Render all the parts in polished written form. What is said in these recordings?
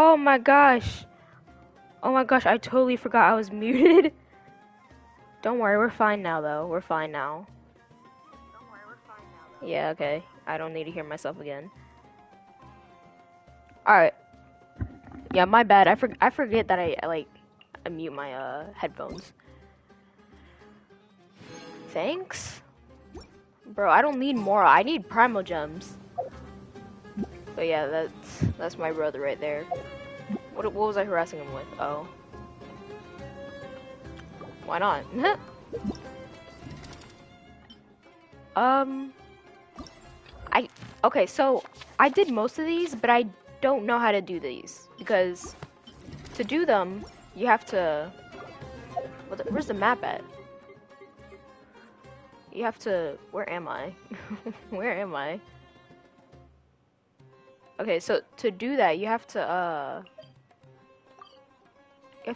Oh my gosh. Oh my gosh, I totally forgot I was muted. Don't worry, we're fine now though. We're fine now. Yeah, okay. I don't need to hear myself again. Alright. Yeah, my bad. I forget that I mute my headphones. Thanks? Bro, I don't need more. I need primal gems. But yeah, that's my brother right there. What was I harassing him with? Oh. Why not? Okay, so I did most of these, but I don't know how to do these because to do them, you have to. Where's the map at? You have to. Where am I? Where am I? Okay, so to do that, you have to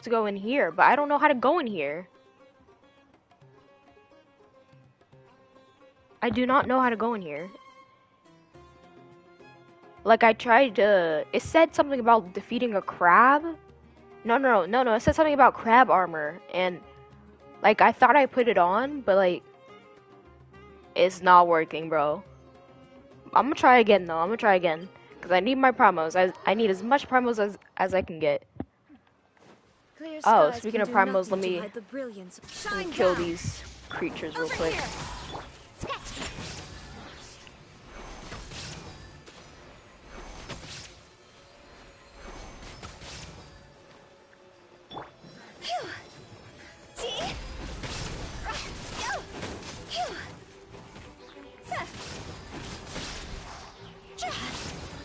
go in here, but I don't know how to go in here. I do not know how to go in here. Like, I tried to... It said something about defeating a crab? No, it said something about crab armor, and, like, I thought I put it on, but, like, it's not working, bro. I'm gonna try again, though. I'm gonna try again, because I need my primos. I need as much primos as I can get. Oh, speaking of primos, let me kill these creatures real quick.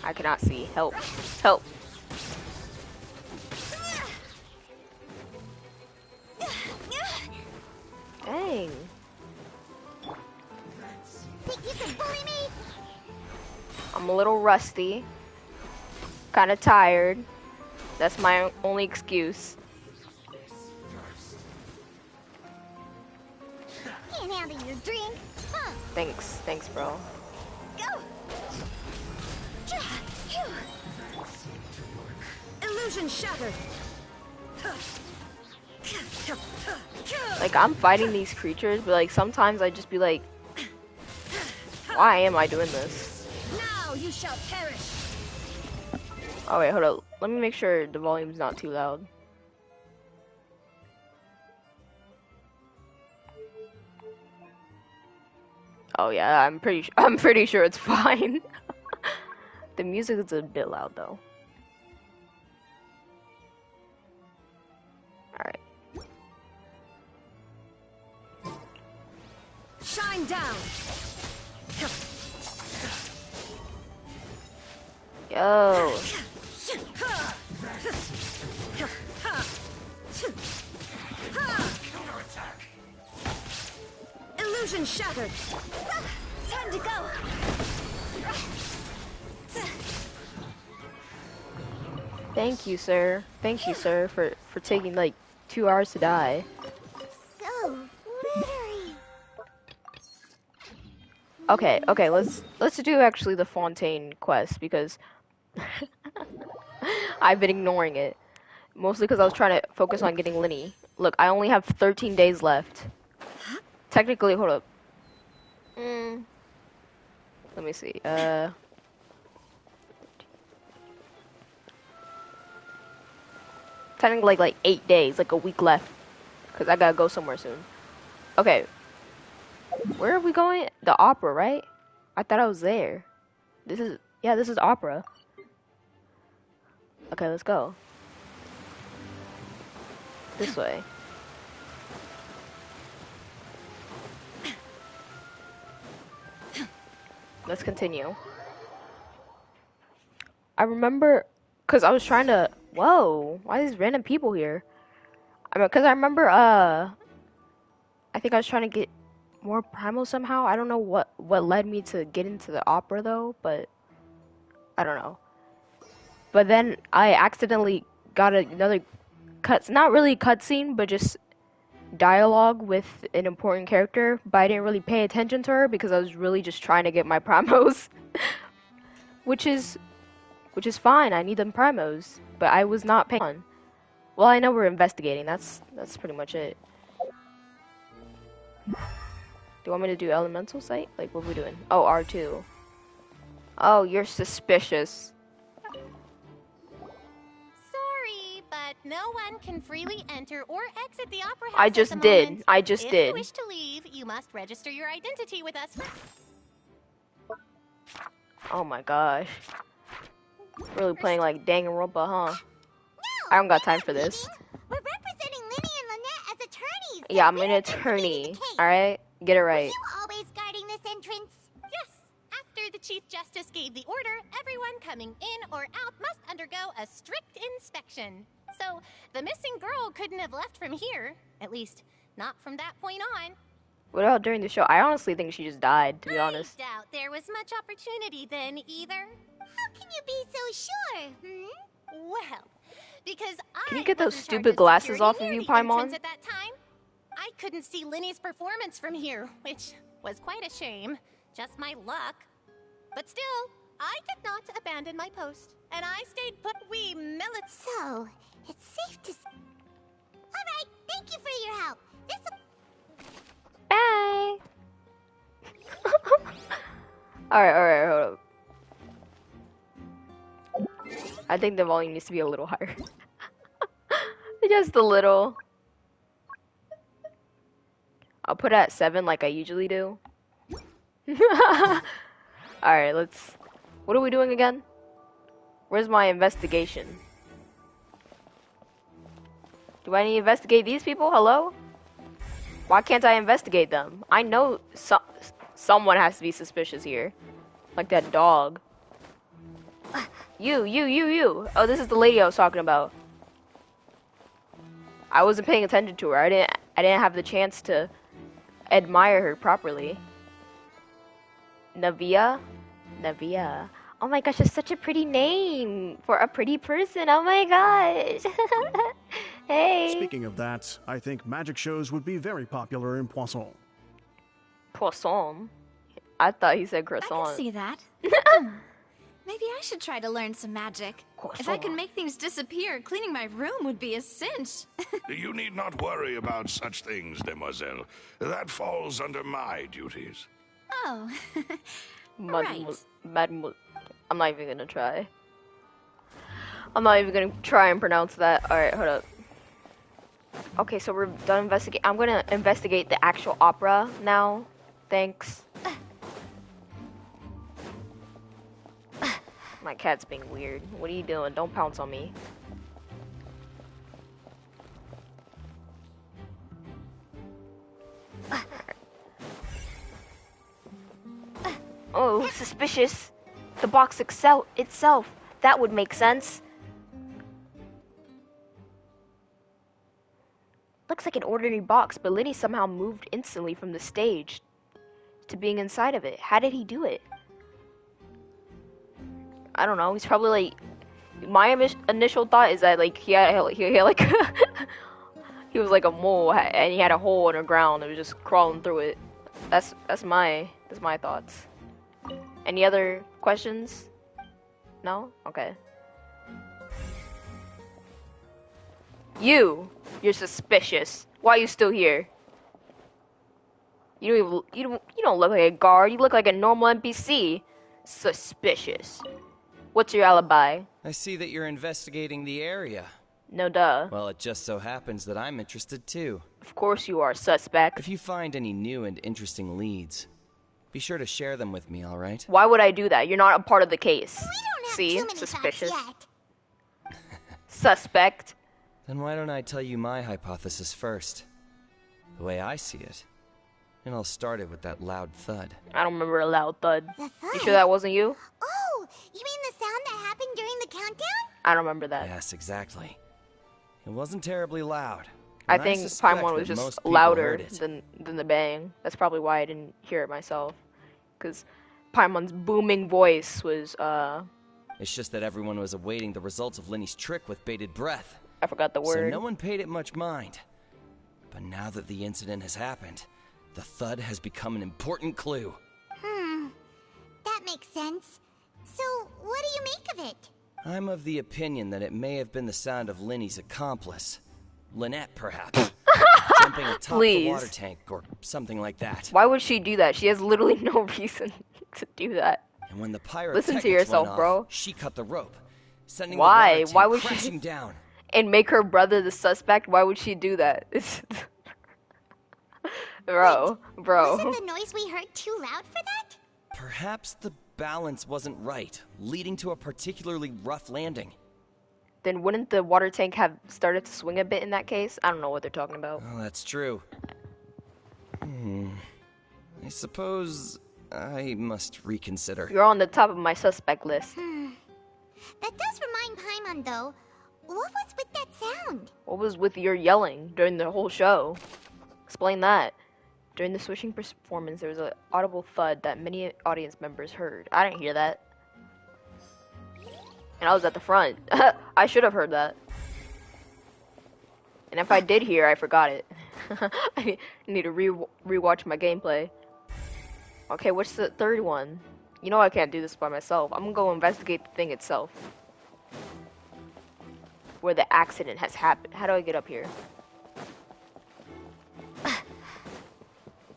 I cannot see. Help. Help. Dang. Think you can bully me? I'm a little rusty. Kind of tired. That's my only excuse. Can't handle your drink. Huh. Thanks, bro. Go. Illusion shattered. Like, I'm fighting these creatures, but like sometimes I just be like, why am I doing this? Now you shall perish. Oh wait, hold up. Let me make sure the volume's not too loud. Oh yeah, I'm pretty sure it's fine. The music is a bit loud though. Alright. Shine down. Yo. Illusion shattered. Time to go. Thank you, sir. Thank you, sir, for taking like 2 hours to die. So glittery. Okay, let's do actually the Fontaine quest because I've been ignoring it. Mostly because I was trying to focus on getting Linny. Look, I only have 13 days left. Technically, hold up. Let me see. Technically, like 8 days, like a week left. Because I gotta go somewhere soon. Okay. Where are we going? The opera, right? I thought I was there. This is opera. Okay, let's go. This way. Let's continue. I remember, because I was trying to... Whoa, why are these random people here? Because I remember, I think I was trying to get more primal somehow. I don't know what led me to get into the opera, though, but... I don't know. But then I accidentally got another not really cutscene, but just dialogue with an important character, but I didn't really pay attention to her because I was really just trying to get my primos. which is fine. I need them primos. but I was not paying on. Well, I know we're investigating. That's pretty much it. Do you want me to do elemental sight? Like, what are we doing? Oh, R2. Oh, you're suspicious. Sorry, but no one can freely enter or exit the Opera House I at just the did. moment. I just If did. you wish to leave, you must register your identity with us. Oh my gosh. Really playing like Danganronpa, huh? No, I don't got we're time not for this. leaving. We're representing Linny and Lynette as attorneys. Yeah, so I'm we're an investigating attorney. the case. Alright? Get it Were right. you always guarding this entrance? Yes, after the Chief Justice gave the order, everyone coming in or out must undergo a strict inspection. So, the missing girl couldn't have left from here. At least, not from that point on. What about during the show? I honestly think she just died, to be honest. I doubt there was much opportunity then either. How can you be so sure? Well, because Can you I get those was in charge stupid of glasses security off of near you, the Paimon? entrance at that time. I couldn't see Linny's performance from here, which was quite a shame. Just my luck. But still, I did not abandon my post, and I stayed put. We Melits. So, it's safe to... Alright, thank you for your help. This'll... Bye! Alright, hold up. I think the volume needs to be a little higher. Just a little. I'll put it at 7 like I usually do. Alright, let's... What are we doing again? Where's my investigation? Do I need to investigate these people? Hello? Why can't I investigate them? I know someone has to be suspicious here. Like that dog. You. Oh, this is the lady I was talking about. I wasn't paying attention to her. I didn't have the chance to admire her properly. Navia? Oh my gosh, that's such a pretty name for a pretty person. Oh my gosh. Hey. Speaking of that, I think magic shows would be very popular in Poisson. Poisson? I thought he said I croissant. can see that. Maybe I should try to learn some magic. If I Croissant. can make things disappear, cleaning my room would be a cinch. You need not worry about such things, demoiselle. That falls under my duties. Oh. Mademoiselle. I'm not even gonna try. I'm not even gonna try and pronounce that. Alright, hold up. Okay, so we're done investigating. I'm gonna investigate the actual opera now. Thanks. My cat's being weird. What are you doing? Don't pounce on me. Oh, suspicious. The box itself. That would make sense. Looks like an ordinary box, but Liddy somehow moved instantly from the stage to being inside of it. How did he do it? I don't know. He's probably like... My initial thought is that like he had like he was like a mole and he had a hole in the ground and was just crawling through it. That's my thoughts. Any other questions? No? Okay. You're suspicious. Why are you still here? You don't look like a guard. You look like a normal NPC. Suspicious. What's your alibi? I see that you're investigating the area. No duh. Well, it just so happens that I'm interested too. Of course you are, suspect. If you find any new and interesting leads, be sure to share them with me, alright? Why would I do that? You're not a part of the case. We don't have See? too many Suspicious. facts yet. Suspect. Then why don't I tell you my hypothesis first? The way I see it. And I'll start it with that loud thud. I don't remember a loud thud. The You thud? sure that wasn't you? Oh, you mean the sound that happened during the countdown? I don't remember that. Yes, exactly. It wasn't terribly loud. I and think suspect Paimon was that just most people louder heard it. than the bang. That's probably why I didn't hear it myself. Because Paimon's booming voice was, It's just that everyone was awaiting the results of Linny's trick with bated breath. I forgot the So word. no one paid it much mind. But now that the incident has happened, the thud has become an important clue. That makes sense. So, what do you make of it? I'm of the opinion that it may have been the sound of Linny's accomplice. Lynette, perhaps. Jumping atop the water tank or something like that. Why would she do that? She has literally no reason to do that. And when the pyrotechnics Listen to yourself, went off, bro. she cut the rope, sending Why? the water Why tank would crashing she down. and make her brother the suspect? Why would she do that? Bro. Wasn't the noise we heard too loud for that? Perhaps the balance wasn't right, leading to a particularly rough landing. Then wouldn't the water tank have started to swing a bit in that case? I don't know what they're talking about. Oh, that's true. I suppose I must reconsider. You're on the top of my suspect list. That does remind Paimon, though. What was with that sound? What was with your yelling during the whole show? Explain that. During the switching performance, there was an audible thud that many audience members heard. I didn't hear that. And I was at the front. I should have heard that. And if I did hear, I forgot it. I need to rewatch my gameplay. Okay, what's the third one? You know I can't do this by myself. I'm gonna go investigate the thing itself. Where the accident has happened. How do I get up here?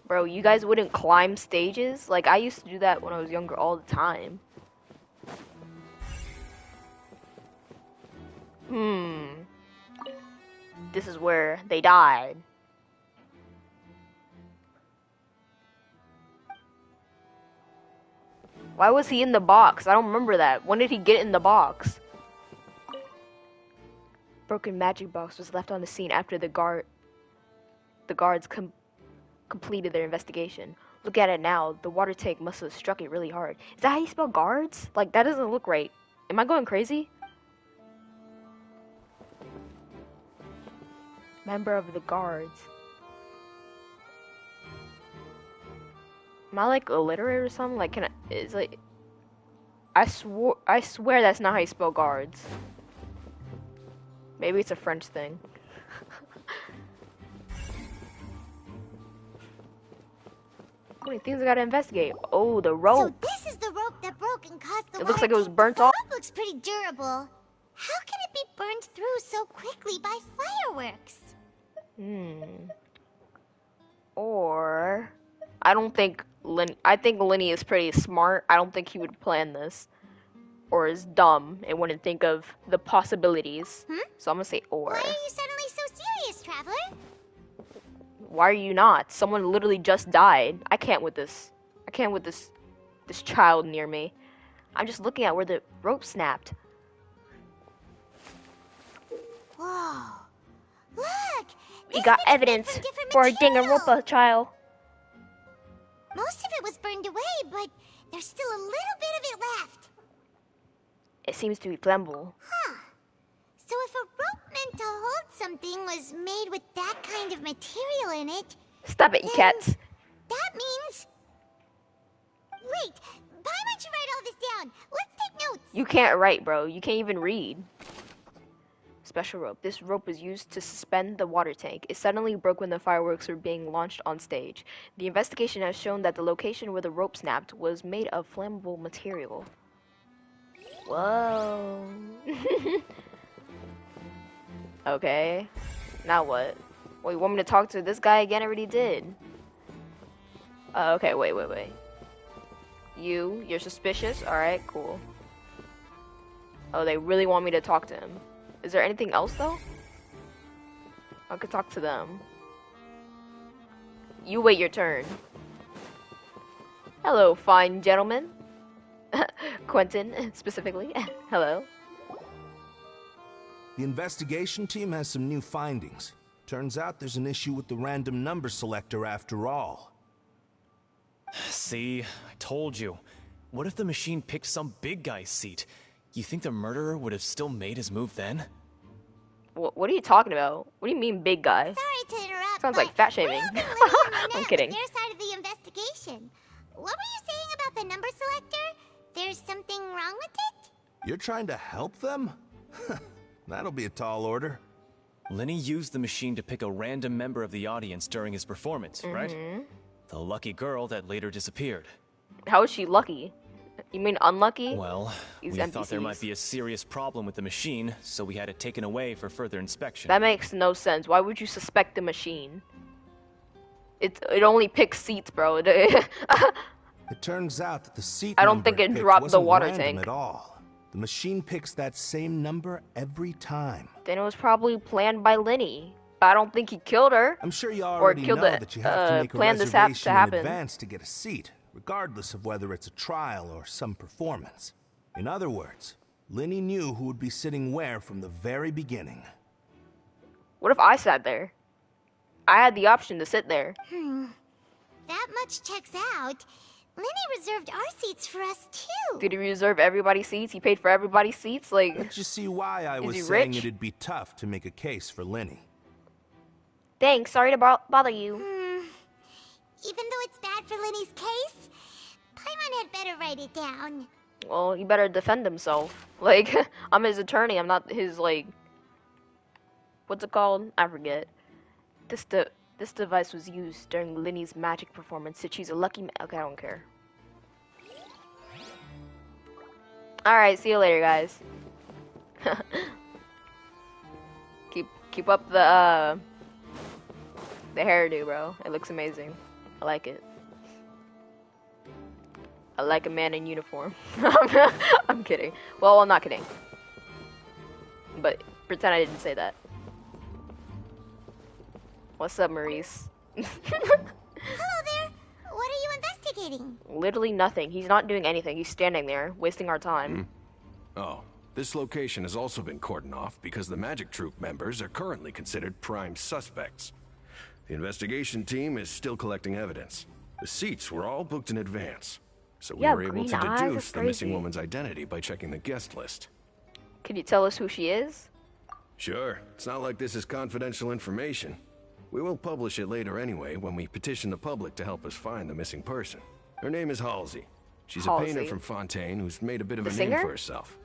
Bro, you guys wouldn't climb stages? Like, I used to do that when I was younger all the time. This is where they died. Why was he in the box? I don't remember that. When did he get in the box? Broken magic box was left on the scene after the guards completed their investigation. Look at it now. The water tank must have struck it really hard. Is that how you spell guards? Like, that doesn't look right. Am I going crazy? Member of the guards. Am I like illiterate or something? Like, it's like, I swear that's not how you spell guards. Maybe it's a French thing. How many things I gotta investigate? Oh, the rope. So this is the rope that broke and caused the It looks water like it was tank. burnt The off. rope looks pretty durable. How can it be burned through so quickly by fireworks? Or I don't think I think Lenny is pretty smart. I don't think he would plan this. Or is dumb and wouldn't think of the possibilities. So I'm gonna say or. Why are you suddenly so serious, Traveler? Why are you not? Someone literally just died. I can't with this. I can't with this child near me. I'm just looking at where the rope snapped. Whoa. Look! We this got thing's made evidence from different for a material. Danganronpa child. Most of it was burned away, but there's still a little bit of it left. It seems to be flammable. Huh. So if a rope meant to hold something was made with that kind of material in it, Stop it, you then cats. that means... Wait, Paimon should write all this down. Let's take notes. You can't write, bro. You can't even read. Special rope. This rope was used to suspend the water tank. It suddenly broke when the fireworks were being launched on stage. The investigation has shown that the location where the rope snapped was made of flammable material. Whoa. Okay. Now what? Wait, you want me to talk to this guy again? I already did. Okay, wait. You're suspicious? Alright, cool. Oh, they really want me to talk to him. Is there anything else, though? I could talk to them. You wait your turn. Hello, fine gentleman. Quentin, specifically. Hello. The investigation team has some new findings. Turns out there's an issue with the random number selector after all. See, I told you. What if the machine picked some big guy's seat? You think the murderer would have still made his move then? What are you talking about? What do you mean, big guy? Sorry to interrupt. Sounds but like fat shaming. we're helping Lily and I'm Lynette kidding. with their side of the investigation. What were you saying about the number selector? There's something wrong with it? You're trying to help them? That'll be a tall order. Lenny used the machine to pick a random member of the audience during his performance, right? The lucky girl that later disappeared. How is she lucky? You mean unlucky? Well, These we thought there NPCs. might be a serious problem with the machine, so we had it taken away for further inspection. That makes no sense. Why would you suspect the machine? It only picks seats, bro. It turns out that the seat I don't number think it picked dropped the wasn't water random tank. at all. The machine picks that same number every time. Then it was probably planned by Lenny. But I don't think he killed her. I'm sure you already know that you have to make a planned this reservation to in happen. advance to get a seat, regardless of whether it's a trial or some performance. In other words, Lenny knew who would be sitting where from the very beginning. What if I sat there? I had the option to sit there. That much checks out. Lenny reserved our seats for us, too. Did he reserve everybody's seats? He paid for everybody's seats? Like, Let's just see why I was he saying rich? it'd be tough to make a case for Lenny. thanks, sorry to bother you. Even though it's bad for Lenny's case, Paimon had better write it down. Well, he better defend himself. Like, I'm his attorney, I'm not his, like... What's it called? I forget. This device was used during Lenny's magic performance to choose a lucky okay, I don't care. Alright, see you later, guys. keep up the hairdo, bro. It looks amazing. I like it. I like a man in uniform. I'm kidding. Well, I'm not kidding. But pretend I didn't say that. What's up, Maurice? Hello there. What are you investigating? Literally nothing. He's not doing anything. He's standing there, wasting our time. Oh, this location has also been cordoned off because the Magic Troop members are currently considered prime suspects. The investigation team is still collecting evidence. The seats were all booked in advance, so we were able green to eyes, deduce that's the missing crazy. woman's identity by checking the guest list. Could you tell us who she is? Sure, it's not like this is confidential information. We will publish it later anyway when we petition the public to help us find the missing person. Her name is Halsey. She's a painter Halsey. from Fontaine who's made a bit of The a singer? name for herself.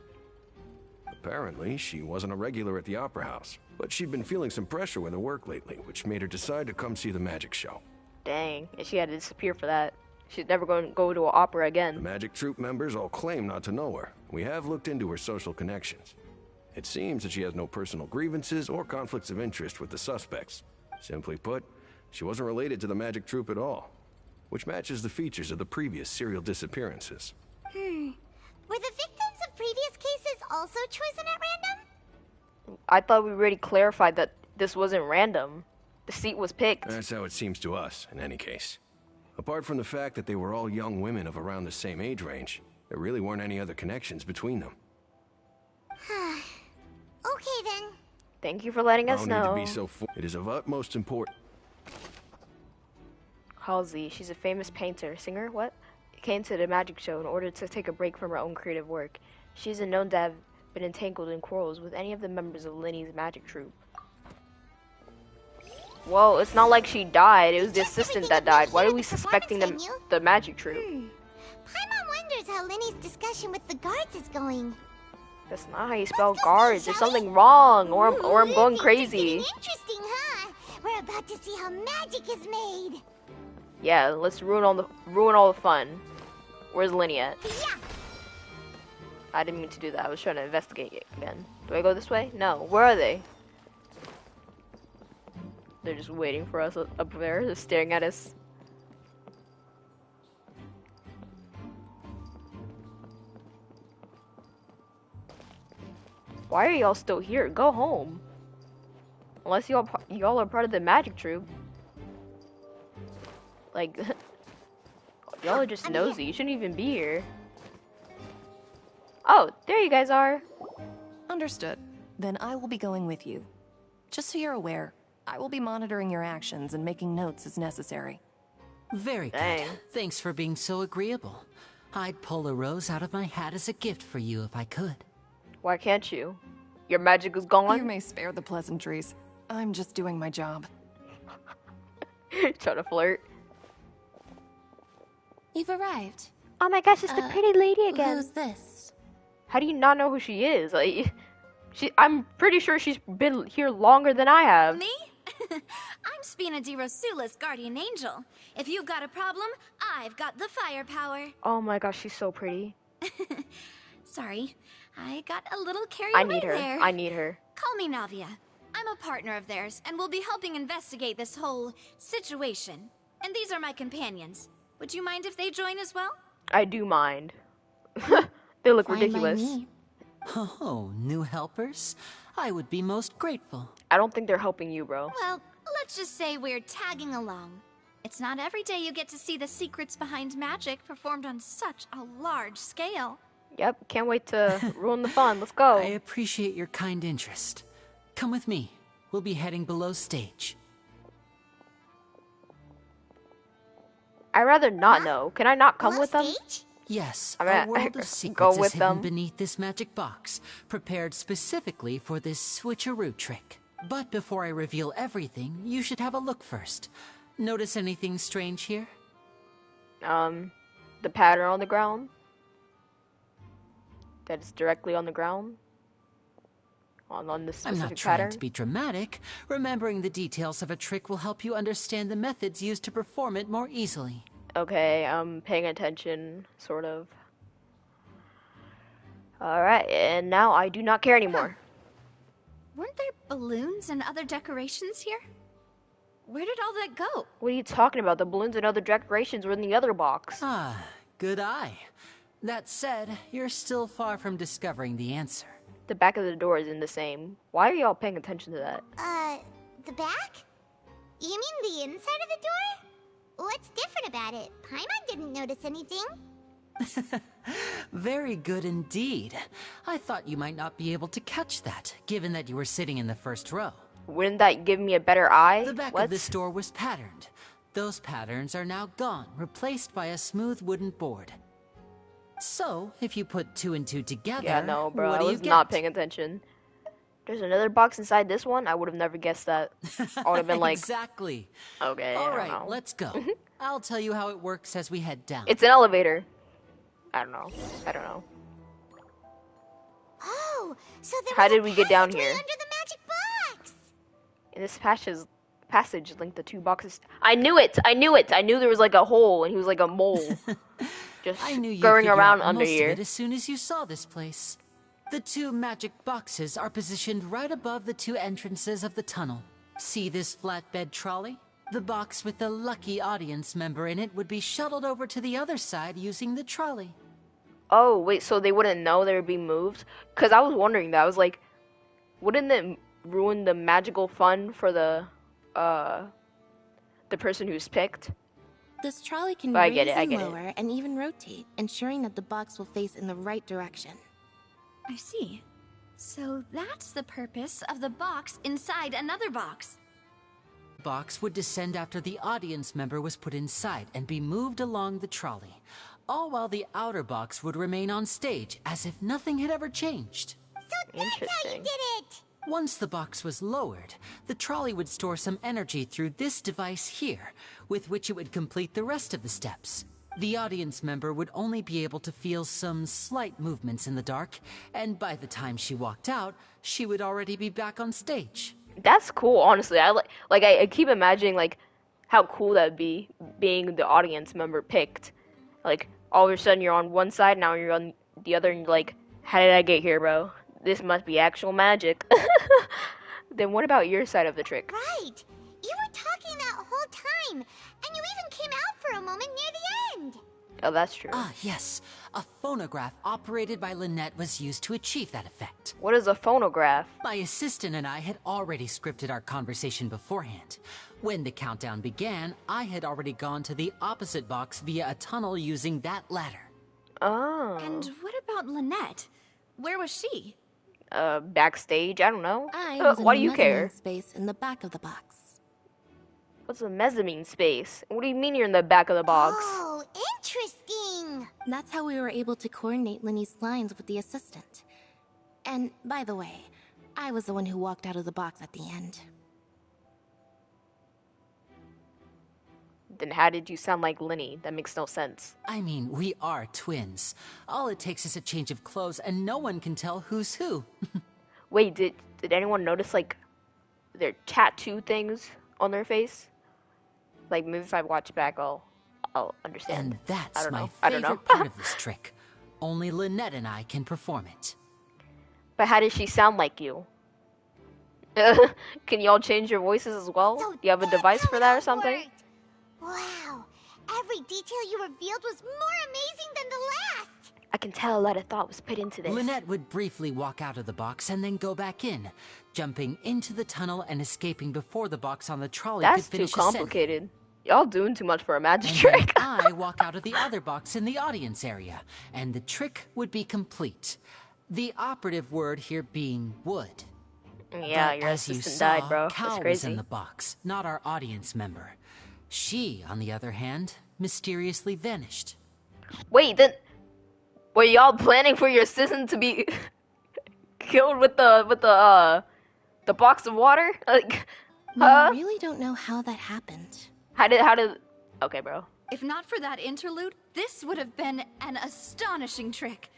Apparently, she wasn't a regular at the Opera House, but she'd been feeling some pressure with her work lately, which made her decide to come see the magic show. Dang, and she had to disappear for that. She's never going to go to an opera The again. Magic Troop members all claim not to know her. We have looked into her social connections. It seems that she has no personal grievances or conflicts of interest with the suspects. Simply put, she wasn't related to the Magic Troop at all, which matches the features of the previous serial disappearances. Were the victims of previous cases also chosen at random? I thought we already clarified that this wasn't random. The seat was picked. That's how it seems to us, in any case. Apart from the fact that they were all young women of around the same age range, there really weren't any other connections between them. Okay then. Thank you for letting us No need to know. be so it is of utmost importance. Halsey, she's a famous painter, singer, what? Came to the magic show in order to take a break from her own creative work. She isn't known to have been entangled in quarrels with any of the members of Lenny's magic troupe. Well, it's not like she died, it was the assistant that died. Why are we suspecting the magic troupe? Paimon wonders how Lenny's discussion with the guards is going. That's not how you spell guards. There's something wrong, or I'm going Things are crazy. getting interesting, huh? We're about to see how magic is made. Yeah, let's ruin all the fun. Where's Lenny at? Yeah. I didn't mean to do that. I was trying to investigate it again. Do I go this way? No. Where are they? They're just waiting for us up there. They're staring at us. Why are y'all still here? Go home. Unless y'all are part of the magic troupe. Like, y'all are just nosy. You shouldn't even be here. Oh, there you guys are. Understood. Then I will be going with you. Just so you're aware, I will be monitoring your actions and making notes as necessary. Very good. Dang. Thanks for being so agreeable. I'd pull a rose out of my hat as a gift for you if I could. Why can't you? Your magic is gone? You may spare the pleasantries. I'm just doing my job. Trying to flirt. You've arrived. Oh my gosh, it's the pretty lady again. Who's this? How do you not know who she is? Like, I'm pretty sure she's been here longer than I have. Me? I'm Spina di Rosula's guardian angel. If you've got a problem, I've got the firepower. Oh my gosh, she's so pretty. Sorry, I got a little carried I away need her. there. I need her. Call me Navia. I'm a partner of theirs, and will be helping investigate this whole situation. And these are my companions. Would you mind if they join as well? I do mind. They look Fine by ridiculous. me. Oh, new helpers? I would be most grateful. I don't think they're helping you, bro. Well, let's just say we're tagging along. It's not every day you get to see the secrets behind magic performed on such a large scale. Yep, can't wait to ruin the fun. Let's go. I appreciate your kind interest. Come with me. We'll be heading below stage. I'd rather not know. Can I not come with them? Stage? Yes, I mean, a world I of go secrets with is hidden them. beneath this magic box, prepared specifically for this switcheroo trick. But before I reveal everything, you should have a look first. Notice anything strange here? The pattern on the ground. That is directly on the ground. On this I'm specific not trying pattern. to be dramatic. Remembering the details of a trick will help you understand the methods used to perform it more easily. Okay, I'm paying attention, sort of. Alright, and now I do not care anymore. Weren't there balloons and other decorations here? Where did all that go? What are you talking about? The balloons and other decorations were in the other box. Ah, good eye. That said, you're still far from discovering the answer. The back of the door isn't the same. Why are y'all paying attention to that? The back? You mean the inside of the door? What's different about it? Paimon didn't notice anything. Very good indeed. I thought you might not be able to catch that, given that you were sitting in the first row. Wouldn't that give me a better eye? The back What? of this door was patterned. Those patterns are now gone, replaced by a smooth wooden board. So, if you put two and two together, Yeah, no, bro. what I do was you not get? paying attention. There's another box inside this one. I would have never guessed that. I would have been like, exactly. okay, I All don't right, know. let's go. I'll tell you how it works as we head down. It's an elevator. I don't know. I don't know. Oh, so there How was did a we get down passageway here? under the magic box. In this passage linked the two boxes. I knew it. I knew it. I knew there was like a hole, and he was like a mole, just I knew you'd scurrying figure around out under most here. of it as soon as you saw this place. The two magic boxes are positioned right above the two entrances of the tunnel. See this flatbed trolley? The box with the lucky audience member in it would be shuttled over to the other side using the trolley. Oh wait, so they wouldn't know they were being moved? Cause I was wondering that. I was like, wouldn't it ruin the magical fun for the person who's picked? This trolley can But I raise get it, I and get it. lower and even rotate, ensuring that the box will face in the right direction. I see. So that's the purpose of the box inside another box. The box would descend after the audience member was put inside and be moved along the trolley, all while the outer box would remain on stage as if nothing had ever changed. That's how you did it. Once the box was lowered, the trolley would store some energy through this device here, with which it would complete the rest of the steps. The audience member would only be able to feel some slight movements in the dark, and by the time she walked out, she would already be back on stage. That's cool, honestly. I keep imagining like how cool that'd be being the audience member picked. Like all of a sudden you're on one side, now you're on the other, and you're like, how did I get here, bro? This must be actual magic. Then what about your side of the trick? Right. You were talking that whole time, and you even came out for a moment near the end. Oh, that's true. Ah, yes. A phonograph operated by Lynette was used to achieve that effect. What is a phonograph? My assistant and I had already scripted our conversation beforehand. When the countdown began, I had already gone to the opposite box via a tunnel using that ladder. Oh. And what about Lynette? Where was she? Backstage? I don't know. I was Why in do you the care? mezzanine space in the back of the box. What's a mezzanine space? What do you mean you're in the back of the box? Oh, interesting. That's how we were able to coordinate Linny's lines with the assistant. And by the way, I was the one who walked out of the box at the end. Then how did you sound like Linny? That makes no sense. I mean, we are twins. All it takes is a change of clothes and no one can tell who's who. Wait, did anyone notice like their tattoo things on their face? Like maybe if I watch back I'll understand. And that's I don't my know. I don't know. favorite part of this trick. Only Lynette and I can perform it. But how does she sound like you? Can y'all change your voices as well? So Do you have a device for that or something? Wow, every detail you revealed was more amazing than the last. I can tell a lot of thought was put into this. Lynette would briefly walk out of the box and then go back in, jumping into the tunnel and escaping before the box on the trolley That's could finish too complicated. Y'all doing too much for a magic trick. I walk out of the other box in the audience area, and the trick would be complete. The operative word here being would. Yeah, but your as you assistant saw, died, bro. Cal That's was crazy. in the box, not our audience member. She, on the other hand, mysteriously vanished. Wait, then were y'all planning for your assistant to be killed with the box of water? Like, I really don't know how that happened. How did? Okay, bro. If not for that interlude, this would have been an astonishing trick.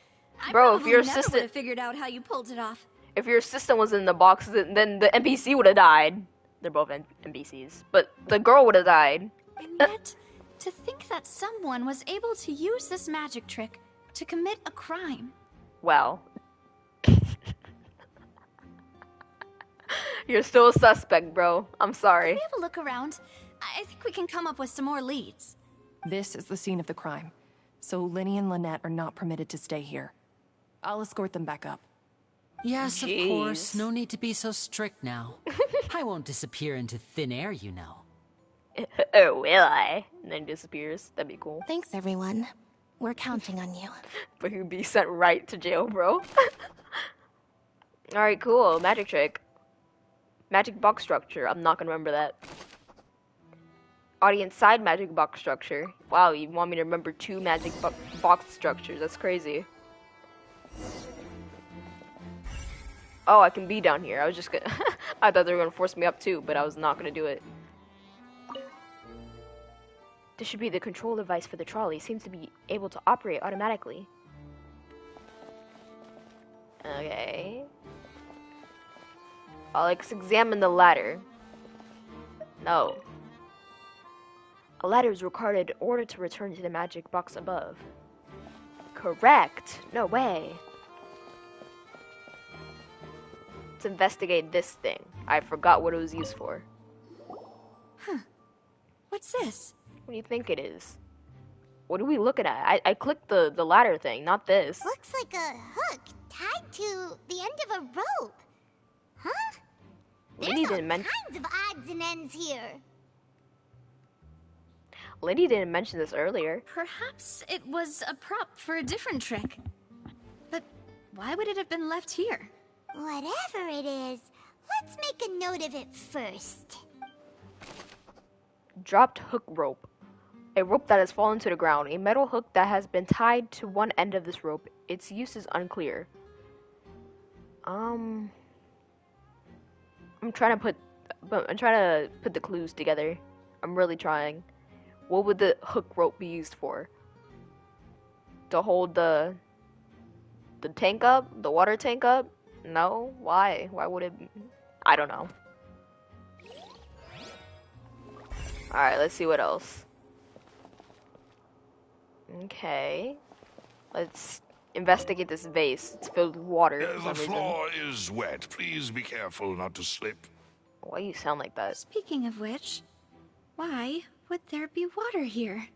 I Bro, if probably your never assistant- would have figured out how you pulled it off. If your assistant was in the box, then the NPC would have died. They're both NPCs, but the girl would have died. And yet, to think that someone was able to use this magic trick to commit a crime. Well, you're still a suspect, bro. I'm sorry. Can we have a look around? I think we can come up with some more leads. This is the scene of the crime, so Linny and Lynette are not permitted to stay here. I'll escort them back up. Yes, Jeez. of course. No need to be so strict now. I won't disappear into thin air, you know. Oh, will I? And then disappears. That'd be cool. Thanks, everyone. We're counting on you. But he'd be sent right to jail, bro. Alright, cool. Magic trick. Magic box structure. I'm not gonna remember that. Audience side magic box structure. Wow, you want me to remember 2 magic box structures. That's crazy. Oh, I can be down here. I was just gonna... I thought they were gonna force me up too, but I was not gonna do it. This should be the control device for the trolley. It seems to be able to operate automatically. Okay. Let's examine the ladder. No. A ladder is required in order to return to the magic box above. Correct. No way. Let's investigate this thing. I forgot what it was used for. Huh. What's this? What do you think it is? What are we looking at? I clicked the ladder thing, not this. Looks like a hook tied to the end of a rope. Huh? Liddy There's all didn't mention. kinds of odds and ends here. Liddy didn't mention this earlier. Perhaps it was a prop for a different trick. But why would it have been left here? Whatever it is, let's make a note of it first. Dropped hook rope. A rope that has fallen to the ground. A metal hook that has been tied to one end of this rope. Its use is unclear. I'm trying to put the clues together. I'm really trying. What would the hook rope be used for? To hold the tank up? The water tank up? No? Why? Why would it be? I don't know. Alright, let's see what else. Okay. Let's investigate this vase. It's filled with water for The some reason. floor is wet. Please be careful not to slip. Why you sound like that? Speaking of which, why would there be water here?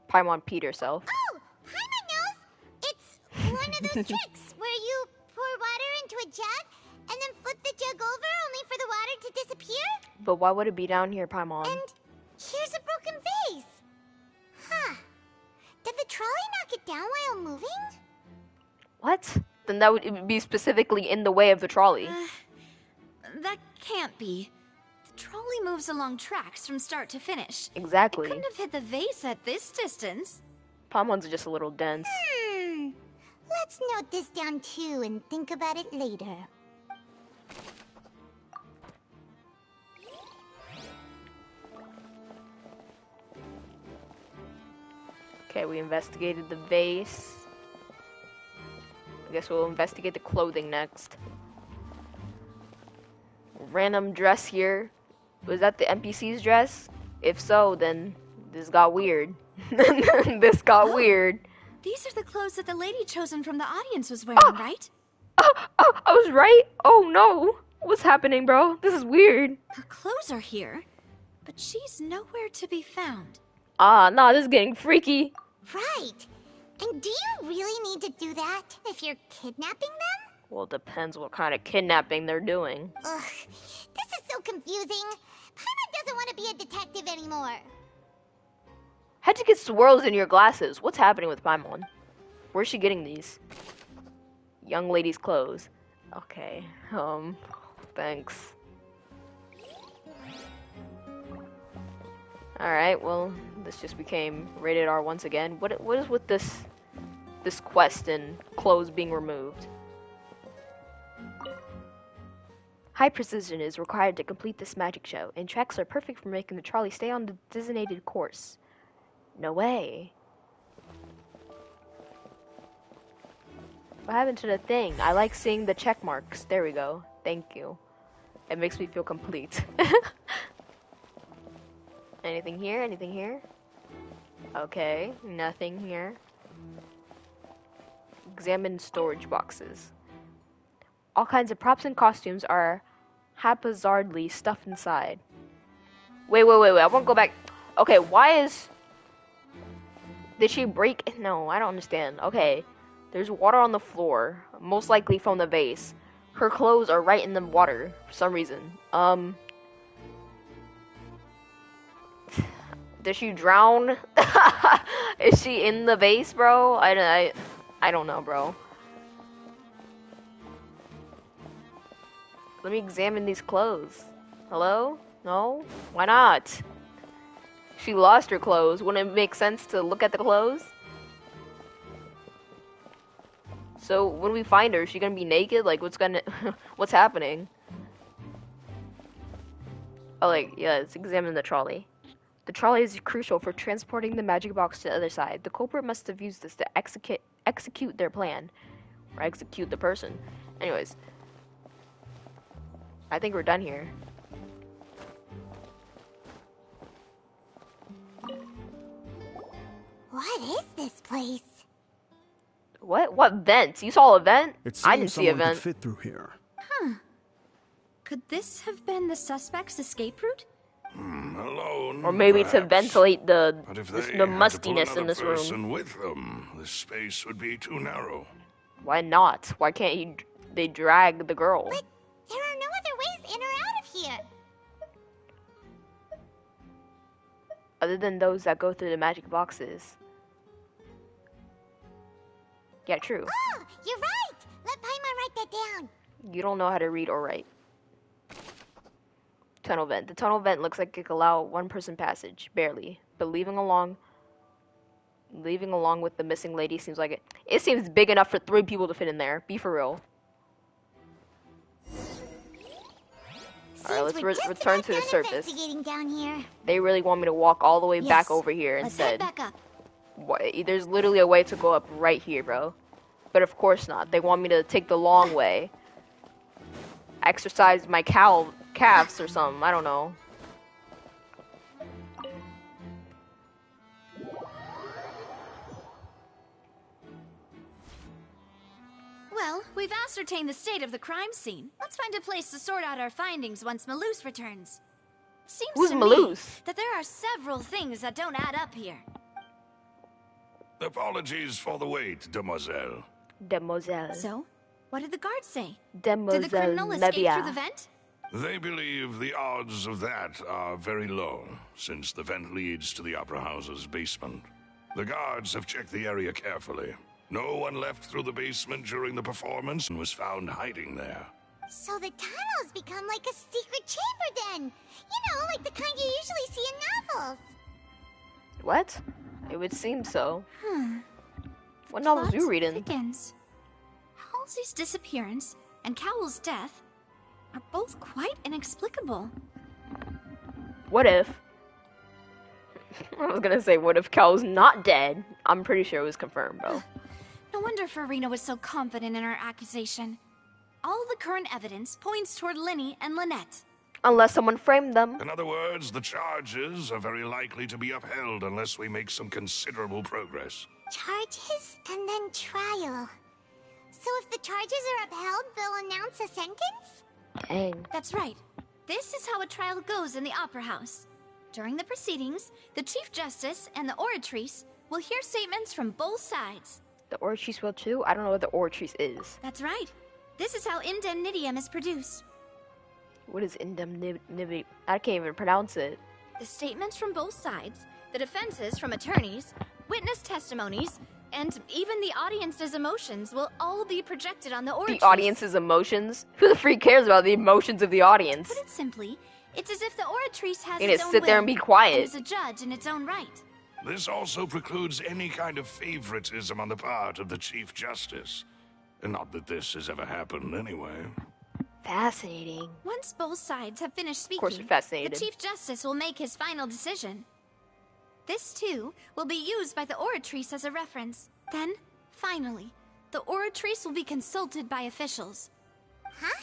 Paimon peed herself. Oh, Paimon knows. It's one of those tricks where you pour water into a jug and then flip the jug over only for the water to disappear. But why would it be down here, Paimon? And here's a broken vase. Huh. Did the trolley knock it down while moving? What? Then that would be specifically in the way of the trolley. That can't be. The trolley moves along tracks from start to finish. Exactly. It couldn't have hit the vase at this distance. Paimon's just a little dense. Let's note this down too and think about it later. Okay, we investigated the vase. I guess we'll investigate the clothing next. Random dress here. Was that the NPC's dress? If so, then this got weird. This got weird. These are the clothes that the lady chosen from the audience was wearing, right? I was right? Oh no. What's happening, bro? This is weird. Her clothes are here, but she's nowhere to be found. Nah, this is getting freaky. Right. And do you really need to do that if you're kidnapping them? Well, it depends what kind of kidnapping they're doing. Ugh, this is so confusing. Paimon doesn't want to be a detective anymore. How'd you get swirls in your glasses? What's happening with Paimon? Where's she getting these? Young lady's clothes. Okay, thanks. Alright, well, this just became rated R once again. What is with this quest and clothes being removed? High precision is required to complete this magic show, and tracks are perfect for making the trolley stay on the designated course. No way. What happened to the thing? I like seeing the check marks. There we go. Thank you. It makes me feel complete. Anything here? Anything here? Okay, nothing here. Examine storage boxes. All kinds of props and costumes are haphazardly stuffed inside. Wait. I won't go back. Okay, why is... Did she break? No, I don't understand. Okay, there's water on the floor, most likely from the vase. Her clothes are right in the water for some reason. Did she drown? Is she in the vase, bro? I don't know, bro. Let me examine these clothes. Hello? No? Why not? She lost her clothes. Wouldn't it make sense to look at the clothes? So when we find her, is she gonna be naked? Like, what's happening? Oh, like, yeah, let's examine the trolley. The trolley is crucial for transporting the magic box to the other side. The culprit must have used this to execute their plan. Or execute the person. Anyways. I think we're done here. What is this place? What vent? You saw a vent? I didn't see a someone vent. could fit through here. Huh. Could this have been the suspect's escape route? Alone, Or maybe perhaps. to ventilate the But if they had the to pull mustiness in another this room. person with them, the space would be too narrow. Why not? Why can't they drag the girl? But there are no other ways in or out of here. Other than those that go through the magic boxes. Yeah, true. Oh, you're right. Let Paimon write that down. You don't know how to read or write. Tunnel vent. The tunnel vent looks like it could allow one person passage, barely. But leaving along with the missing lady seems like it seems big enough for 3 people to fit in there. Be for real. Alright, let's return to the surface. Investigating down here. They really want me to walk all the way back over here Let's instead. head back up. There's literally a way to go up right here, bro. But of course not. They want me to take the long way. Exercise my calves or something. I don't know. Well, we've ascertained the state of the crime scene. Let's find a place to sort out our findings once Malus returns. Seems Who's to me Malus? that there are several things that don't add up here. Apologies for the wait, demoiselle. Demoiselle. So, what did the guards say? Demoiselle Did the criminal escape through the vent? They believe the odds of that are very low, since the vent leads to the Opera House's basement. The guards have checked the area carefully. No one left through the basement during the performance and was found hiding there. So the tunnels become like a secret chamber then. You know, like the kind you usually see in novels. What? It would seem so. Hmm. What novels Plot you reading? thickens. Halsey's disappearance and Cowell's death are both quite inexplicable. What if? I was gonna say, what if Cal's not dead? I'm pretty sure it was confirmed, though. No wonder Farina was so confident in her accusation. All the current evidence points toward Linny and Lynette. Unless someone framed them. In other words, the charges are very likely to be upheld unless we make some considerable progress. Charges and then trial. So if the charges are upheld, they'll announce a sentence? Dang. That's right. This is how a trial goes in the Opera House. During the proceedings, the Chief Justice and the Oratrice will hear statements from both sides. The Oratrice will too? I don't know what the Oratrice is. That's right. This is how indemnitium is produced. What is indemnity? I can't even pronounce it. The statements from both sides, the defenses from attorneys, witness testimonies, and even the audience's emotions will all be projected on the Oratrice. The audience's emotions? Who the freak cares about the emotions of the audience? To put it simply, it's as if the Oratrice has And its it own sit there will and be quiet. and is a judge in its own right. This also precludes any kind of favoritism on the part of the Chief Justice. And not that this has ever happened anyway. Fascinating. Once both sides have finished speaking, Of course you're fascinated. the Chief Justice will make his final decision. This, too, will be used by the Oratrice as a reference. Then, finally, the Oratrice will be consulted by officials. Huh?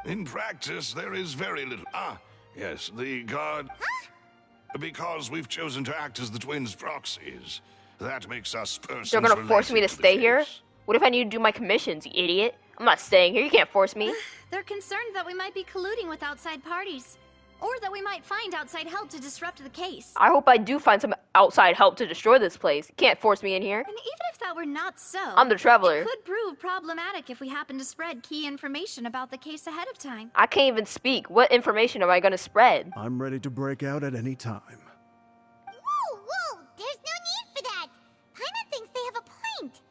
In practice, there is very little. Ah, yes, the guard. Huh? Because we've chosen to act as the twins' proxies. That makes us persons. They're gonna force me to related the stay here? case. What if I need to do my commissions, you idiot? I'm not staying here. You can't force me. They're concerned that we might be colluding with outside parties, or that we might find outside help to disrupt the case. I hope I do find some outside help to destroy this place. You can't force me in here. And even if that were not so, I'm the traveler. it could prove problematic if we happen to spread key information about the case ahead of time. I can't even speak. What information am I gonna spread? I'm ready to break out at any time. Whoa, whoa! There's no need for that! Paimon thinks they have a point.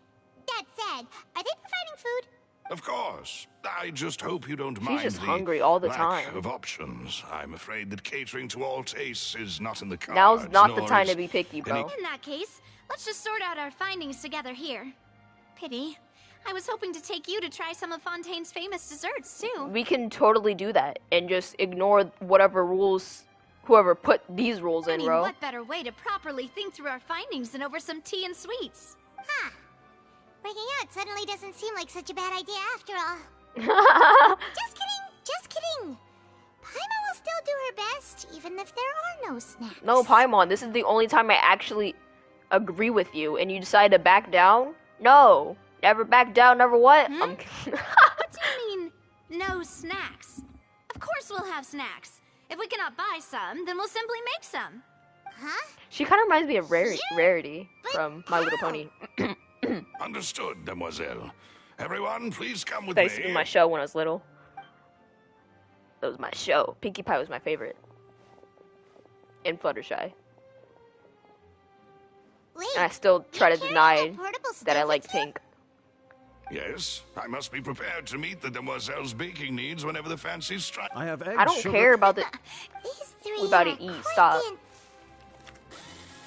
That said, are they providing food? Of course. I just hope you don't She's mind just the hungry all the lack time. of options. I'm afraid that catering to all tastes is not in the cards. Now's not the nor time is to be picky, bro. In that case, let's just sort out our findings together here. Pity. I was hoping to take you to try some of Fontaine's famous desserts, too. We can totally do that and just ignore whatever rules whoever put these rules in, bro. What better way to properly think through our findings than over some tea and sweets? Huh. Breaking out suddenly doesn't seem like such a bad idea after all. Just kidding. Paimon will still do her best, even if there are no snacks. No, Paimon, this is the only time I actually agree with you, and you decide to back down? No. Never back down, never what? What do you mean, no snacks? Of course we'll have snacks. If we cannot buy some, then we'll simply make some. Huh? She kind of reminds me of Rarity from My Little Pony. Understood, Demoiselle. Everyone, please come with That used to me. be my show when I was little. That was my show. Pinkie Pie was my favorite. And Fluttershy. Wait, And I still try to carrying deny a portable that I stove like with you? pink. Yes, I must be prepared to meet the Demoiselle's baking needs whenever the fancy strike. I have eggs, I don't sugar. care about the... These three We about to are eat, quite stop. the-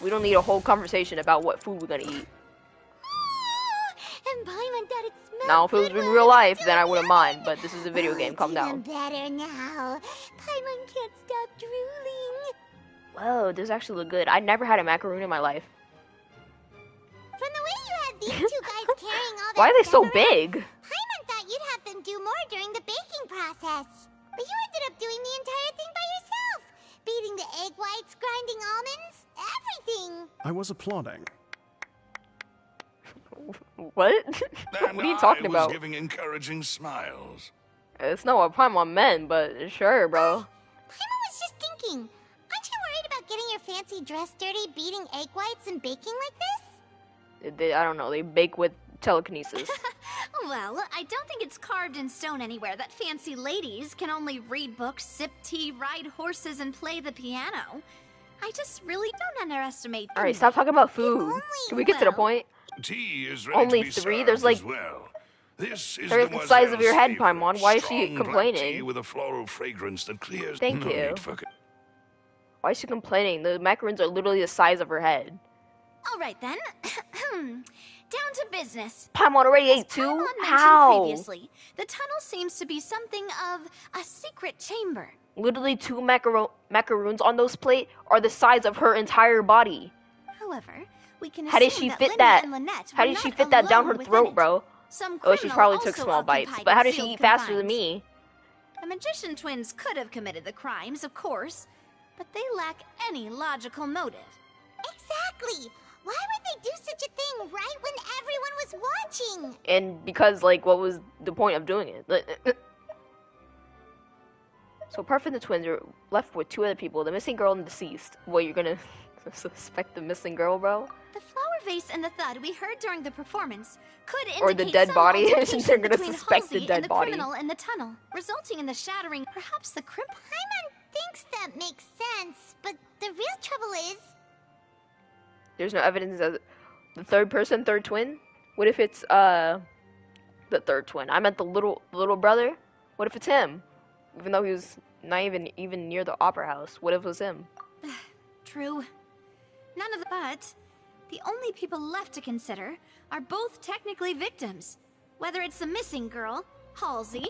We don't need a whole conversation about what food we're gonna eat. And Paimon thought it smelled Now, if it was good in while real it was life, still then I wouldn't yummy. mind, but this is a video game, It's calm even down. better now. Paimon can't stop drooling. Whoa, this actually look good. I never had a macaroon in my life. From the way you had these two guys carrying all that Why are they so stuff around, big? Paimon thought you'd have them do more during the baking process. But you ended up doing the entire thing by yourself. Beating the egg whites, grinding almonds, everything. I was applauding. What? And What are you talking I was about? giving encouraging smiles. It's not what Paimon meant, but sure, bro. Paimon was just thinking. Aren't you worried about getting your fancy dress dirty beating egg whites and baking like this? I don't know, they bake with telekinesis. Well, I don't think it's carved in stone anywhere that fancy ladies can only read books, sip tea, ride horses, and play the piano. I just really don't underestimate Alright, them. stop talking about food. Can we get to the point? Tea is ready Only to be three? served There's like... as well. This is They're the size of your head, Demoiselle's Paimon. Why is she favorite, strong black complaining? tea with a floral fragrance that clears. Thank no you. need for Why is she complaining? The macaroons are literally the size of her head. All right, then. Down to business. Paimon already ate As two? Paimon mentioned How? previously, the tunnel seems to be something of a secret chamber. Literally two macaroons on those plate are the size of her entire body. However, we can How did assume she that fit Lynn that? and Lynette How were did she not fit that down her alone within throat, it. bro? Some Oh, she criminal probably took also small bites. occupied But how the did she sealed eat faster than confines. me? The magician twins could have committed the crimes, of course, but they lack any logical motive. Exactly. Why would they do such a thing And because, like, what was the point of doing it? So apart from the twins, you're left with 2 other people, the missing girl and the deceased. What, you're gonna suspect the missing girl, bro? The flower vase and the thud we heard during the performance could indicate Or the dead some body. altercation They're gonna between suspect the Halsey dead and the body. criminal in the tunnel, resulting in the shattering, perhaps the crimp. Paimon thinks that makes sense, but the real trouble is... There's no evidence of the third person, third twin? What if it's, the third twin? I meant the little brother? What if it's him? Even though he was not even near the opera house. What if it was him? True. None of the but. The only people left to consider are both technically victims. Whether it's the missing girl, Halsey,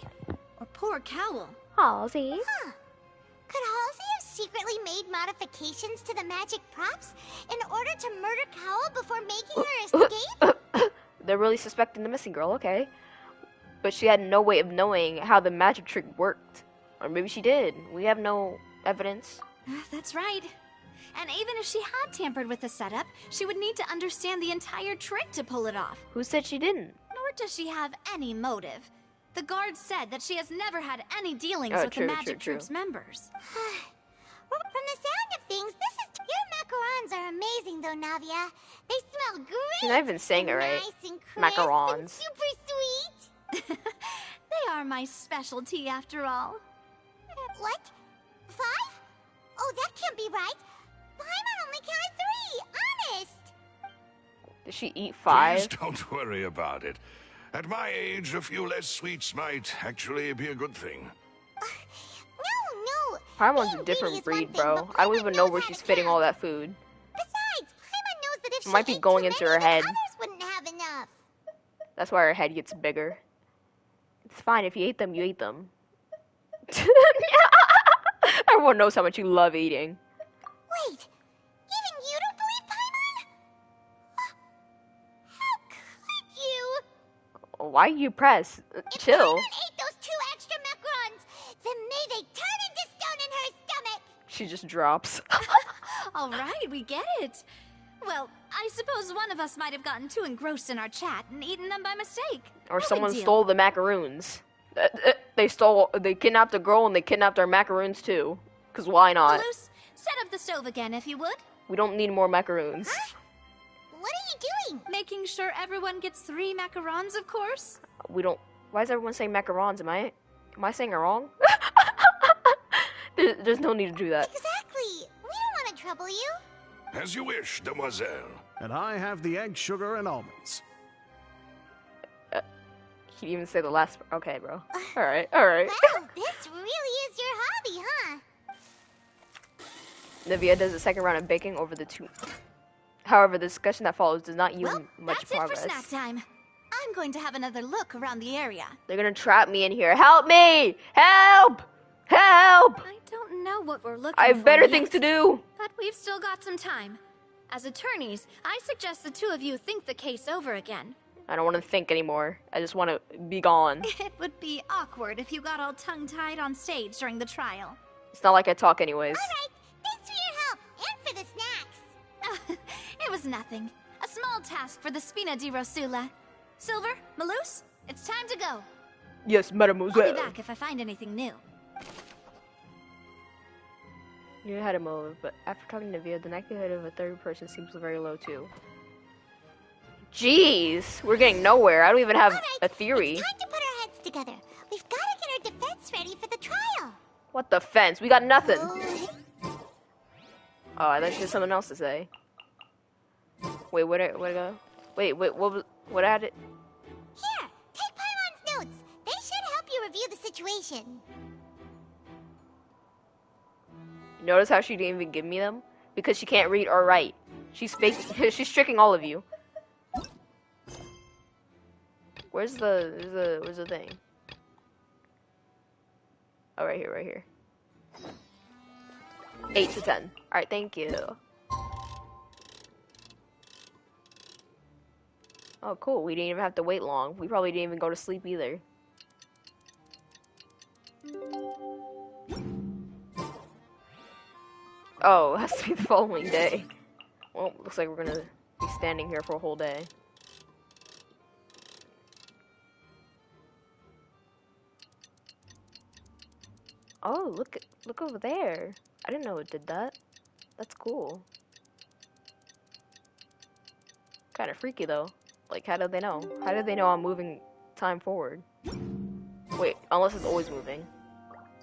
or poor Cowell. Halsey? Huh. Could Halsey have secretly made modifications to the magic props in order to murder Cowell before making her escape? They're really suspecting the missing girl, okay. But she had no way of knowing how the magic trick worked. Or maybe she did. We have no evidence. That's right. And even if she had tampered with the setup, she would need to understand the entire trick to pull it off. Who said she didn't? Nor does she have any motive. The guard said that she has never had any dealings with the Magic Troop's members. From the sound of things, your macarons are amazing though, Navia. They smell great. She's not even saying it right. Nice and crisp Macarons. and super sweet. They are my specialty after all. What? 5? Oh, that can't be right. Paimon only counted 3, honest. Did she eat 5? Please don't worry about it. At my age, a few less sweets might actually be a good thing. No. Paimon's a different breed, bro. I don't even know where she's fitting all that food. Besides, Paimon knows that if It might be going into her head. others wouldn't have enough. That's why her head gets bigger. It's fine. If you ate them, you ate them. Everyone knows how much you love eating. Wait, even you don't believe Paimon? How could you? Why are you pressed? Chill. If Paimon ate those 2 extra macarons, then may they turn into stone in her stomach. She just drops. All right, we get it. Well, I suppose one of us might have gotten too engrossed in our chat and eaten them by mistake. Or No someone big deal. stole the macaroons. They kidnapped the girl and they kidnapped our macaroons too. Cause why not? Luce, set up the stove again if you would. We don't need more macaroons. What are you doing? Making sure everyone gets 3 macarons, of course. We don't. Why is everyone saying macarons? Am I saying it wrong? There's no need to do that. Exactly. We don't want to trouble you. As you wish, demoiselle. And I have the egg, sugar, and almonds. He didn't even say the last. Okay, bro. All right. Wow, this really is your hobby, huh? Navia does a second round of baking over the 2. However, the discussion that follows does not yield much That's progress. it for snack time. I'm going to have another look around the area. They're gonna trap me in here. Help me! Help! Help! I don't know what we're looking I have for better yet, things to do. But we've still got some time. As attorneys, I suggest the 2 of you think the case over again. I don't want to think anymore. I just want to be gone. It would be awkward if you got all tongue-tied on stage during the trial. It's not like I talk anyways. All right. Thanks for your help and for the snacks. It was nothing. A small task for the Spina di Rosula. Silver, Malus, it's time to go. Yes, I'll mademoiselle. be back if I find anything new. You had a move, but after talking to Navia, the likelihood of a third person seems very low too. Jeez, we're getting nowhere. I don't even have a theory. It's time to put our heads together. We've got to get our defense ready for the trial. What the fence? We got nothing. Oh, I thought she had something else to say. Wait, what go? Wait, what had it? Here, take Paimon's notes. They should help you review the situation. Notice how she didn't even give me them? Because she can't read or write. She's tricking all of you. Where's the thing? Oh, right here. 8 to 10. Alright, thank you. Oh, cool. We didn't even have to wait long. We probably didn't even go to sleep either. Oh, it has to be the following day. Well, looks like we're gonna be standing here for a whole day. Oh, look over there. I didn't know it did that. That's cool. Kind of freaky though. Like, how did they know? How did they know I'm moving time forward? Wait, unless it's always moving.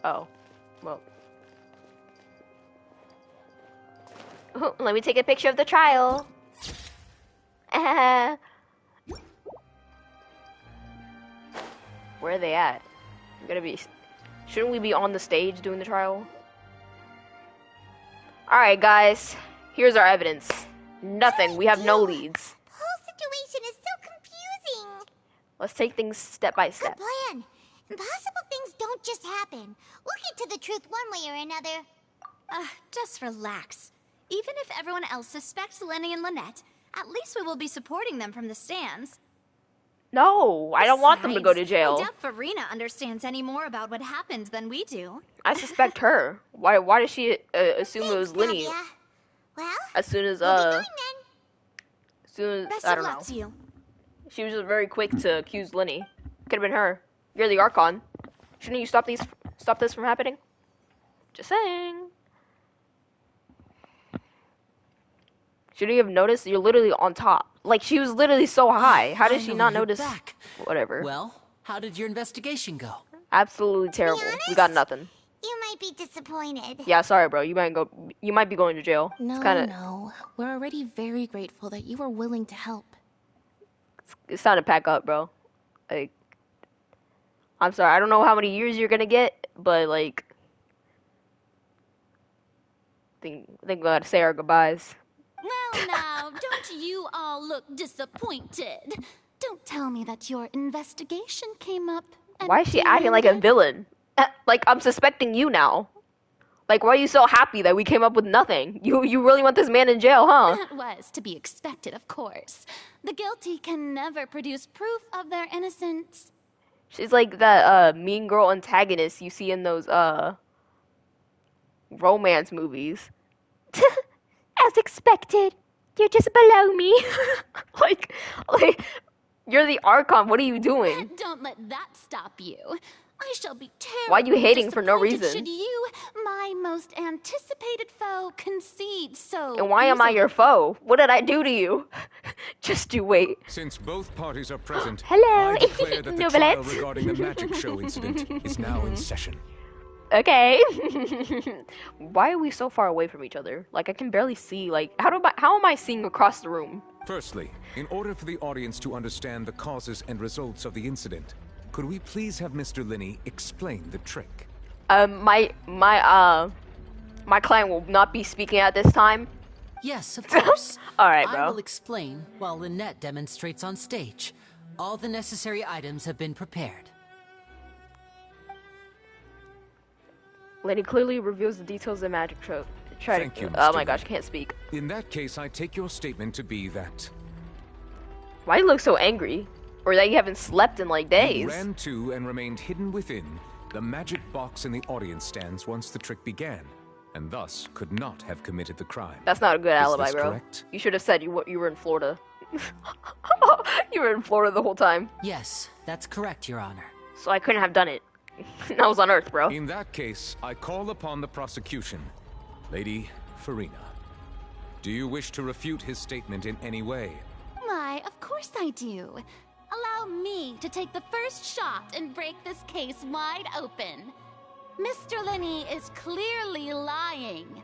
Oh, well. Let me take a picture of the trial. Where are they at? Shouldn't we be on the stage doing the trial? Alright, guys. Here's our evidence. Nothing. We have no leads. The whole situation is so confusing. Let's take things step by step. Good plan. Impossible things don't just happen. We'll get to the truth one way or another. Just relax. Even if everyone else suspects Lenny and Lynette, at least we will be supporting them from the stands. No, I don't want them to go to jail. I doubt Farina understands any more about what happened than we do. I suspect her. Why does she assume it was Linny? Nadia. Well, As soon as Best I of don't luck know. to you. She was just very quick to accuse Linny. Could have been her. You're the Archon. Shouldn't you stop this from happening? Just saying. Shouldn't you have noticed? You're literally on top. Like, she was literally so high. How did she not notice? Back. Whatever. Well, how did your investigation go? Absolutely terrible. We got nothing. You might be disappointed. Yeah, sorry, bro. You might be going to jail. No, no. We're already very grateful that you were willing to help. It's time to pack up, bro. Like, I'm sorry. I don't know how many years you're gonna get, but like, I think we gotta say our goodbyes. Well, now, don't you all look disappointed. Don't tell me that your investigation came up. Why is she acting like a villain? Like, I'm suspecting you now. Like, why are you so happy that we came up with nothing? You really want this man in jail, huh? That was to be expected, of course. The guilty can never produce proof of their innocence. She's like that mean girl antagonist you see in those romance movies. As expected, you're just below me. like you're the Archon. What are you doing? Don't let that stop you. I shall be terribly Why are you hating for no disappointed reason? Should you, my most anticipated foe, concede so And why am I easily? your foe? What did I do to you? Just you wait. Since both parties are present, Hello. I declare that the Novelette. trial regarding the magic show incident is now in session. Okay. Why are we so far away from each other? Like, I can barely see. Like, how am I seeing across the room? Firstly, in order for the audience to understand the causes and results of the incident, could we please have Mr. Linney explain the trick? My client will not be speaking at this time. Yes, of course. All right, I bro. will explain while Lynette demonstrates on stage. All the necessary items have been prepared. Lenny clearly reveals the details of the magic trope. Thank you, Oh Mr. my gosh, Linney. can't speak. In that case, I take your statement to be that Why do you look so angry? Or that you haven't slept in like you days? ran to and remained hidden within the magic box in the audience stands once the trick began, and thus could not have committed the crime. That's not a good Is alibi, this bro. correct? You should have said you were in Florida. You were in Florida the whole time. Yes, that's correct, Your Honor. So I couldn't have done it. I was on Earth, bro. In that case, I call upon the prosecution. Lady Farina, do you wish to refute his statement in any way? Why, of course I do. Allow me to take the first shot and break this case wide open. Mr. Linney is clearly lying.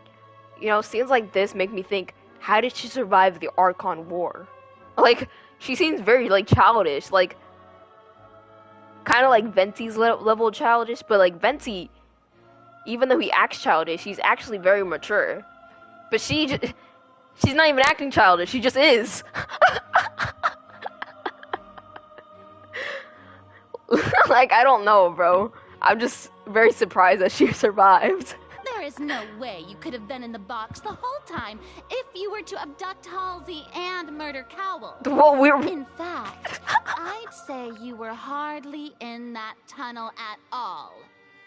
You know, scenes like this make me think, how did she survive the Archon War? Like, she seems very, like, childish. Like, kind of like Venti's level of childish, but, like, Venti, even though he acts childish, he's actually very mature. But she's not even acting childish, she just is. Like, I don't know, bro. I'm just very surprised that she survived. There is no way you could have been in the box the whole time if you were to abduct Halsey and murder Cowell. Well, In fact, I'd say you were hardly in that tunnel at all.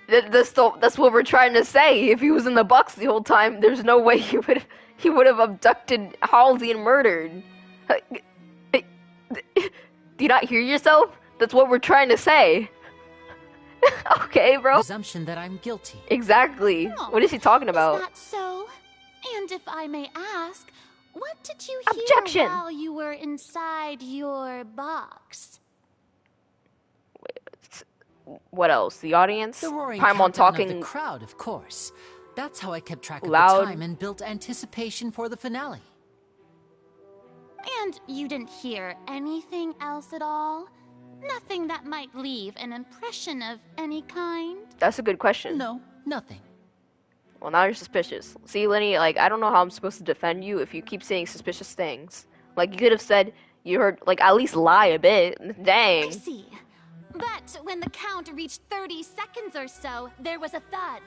That's what we're trying to say. If he was in the box the whole time, there's no way he would have abducted Halsey and murdered. Do you not hear yourself? That's what we're trying to say. Okay, bro. Presumption that I'm guilty. Exactly. What is he talking about? Is that so? And if I may ask, what did you hear Objection. while you were inside your box? What else? The audience? The roaring Paimon countdown talking of the crowd, of course. That's how I kept track of loud. the time and built anticipation for the finale. And you didn't hear anything else at all? Nothing that might leave an impression of any kind? That's a good question. No, nothing. Well, now you're suspicious. See, Lenny, like, I don't know how I'm supposed to defend you if you keep saying suspicious things. Like, you could have said you heard, like, at least lie a bit. Dang. I see. But when the count reached 30 seconds or so, there was a thud.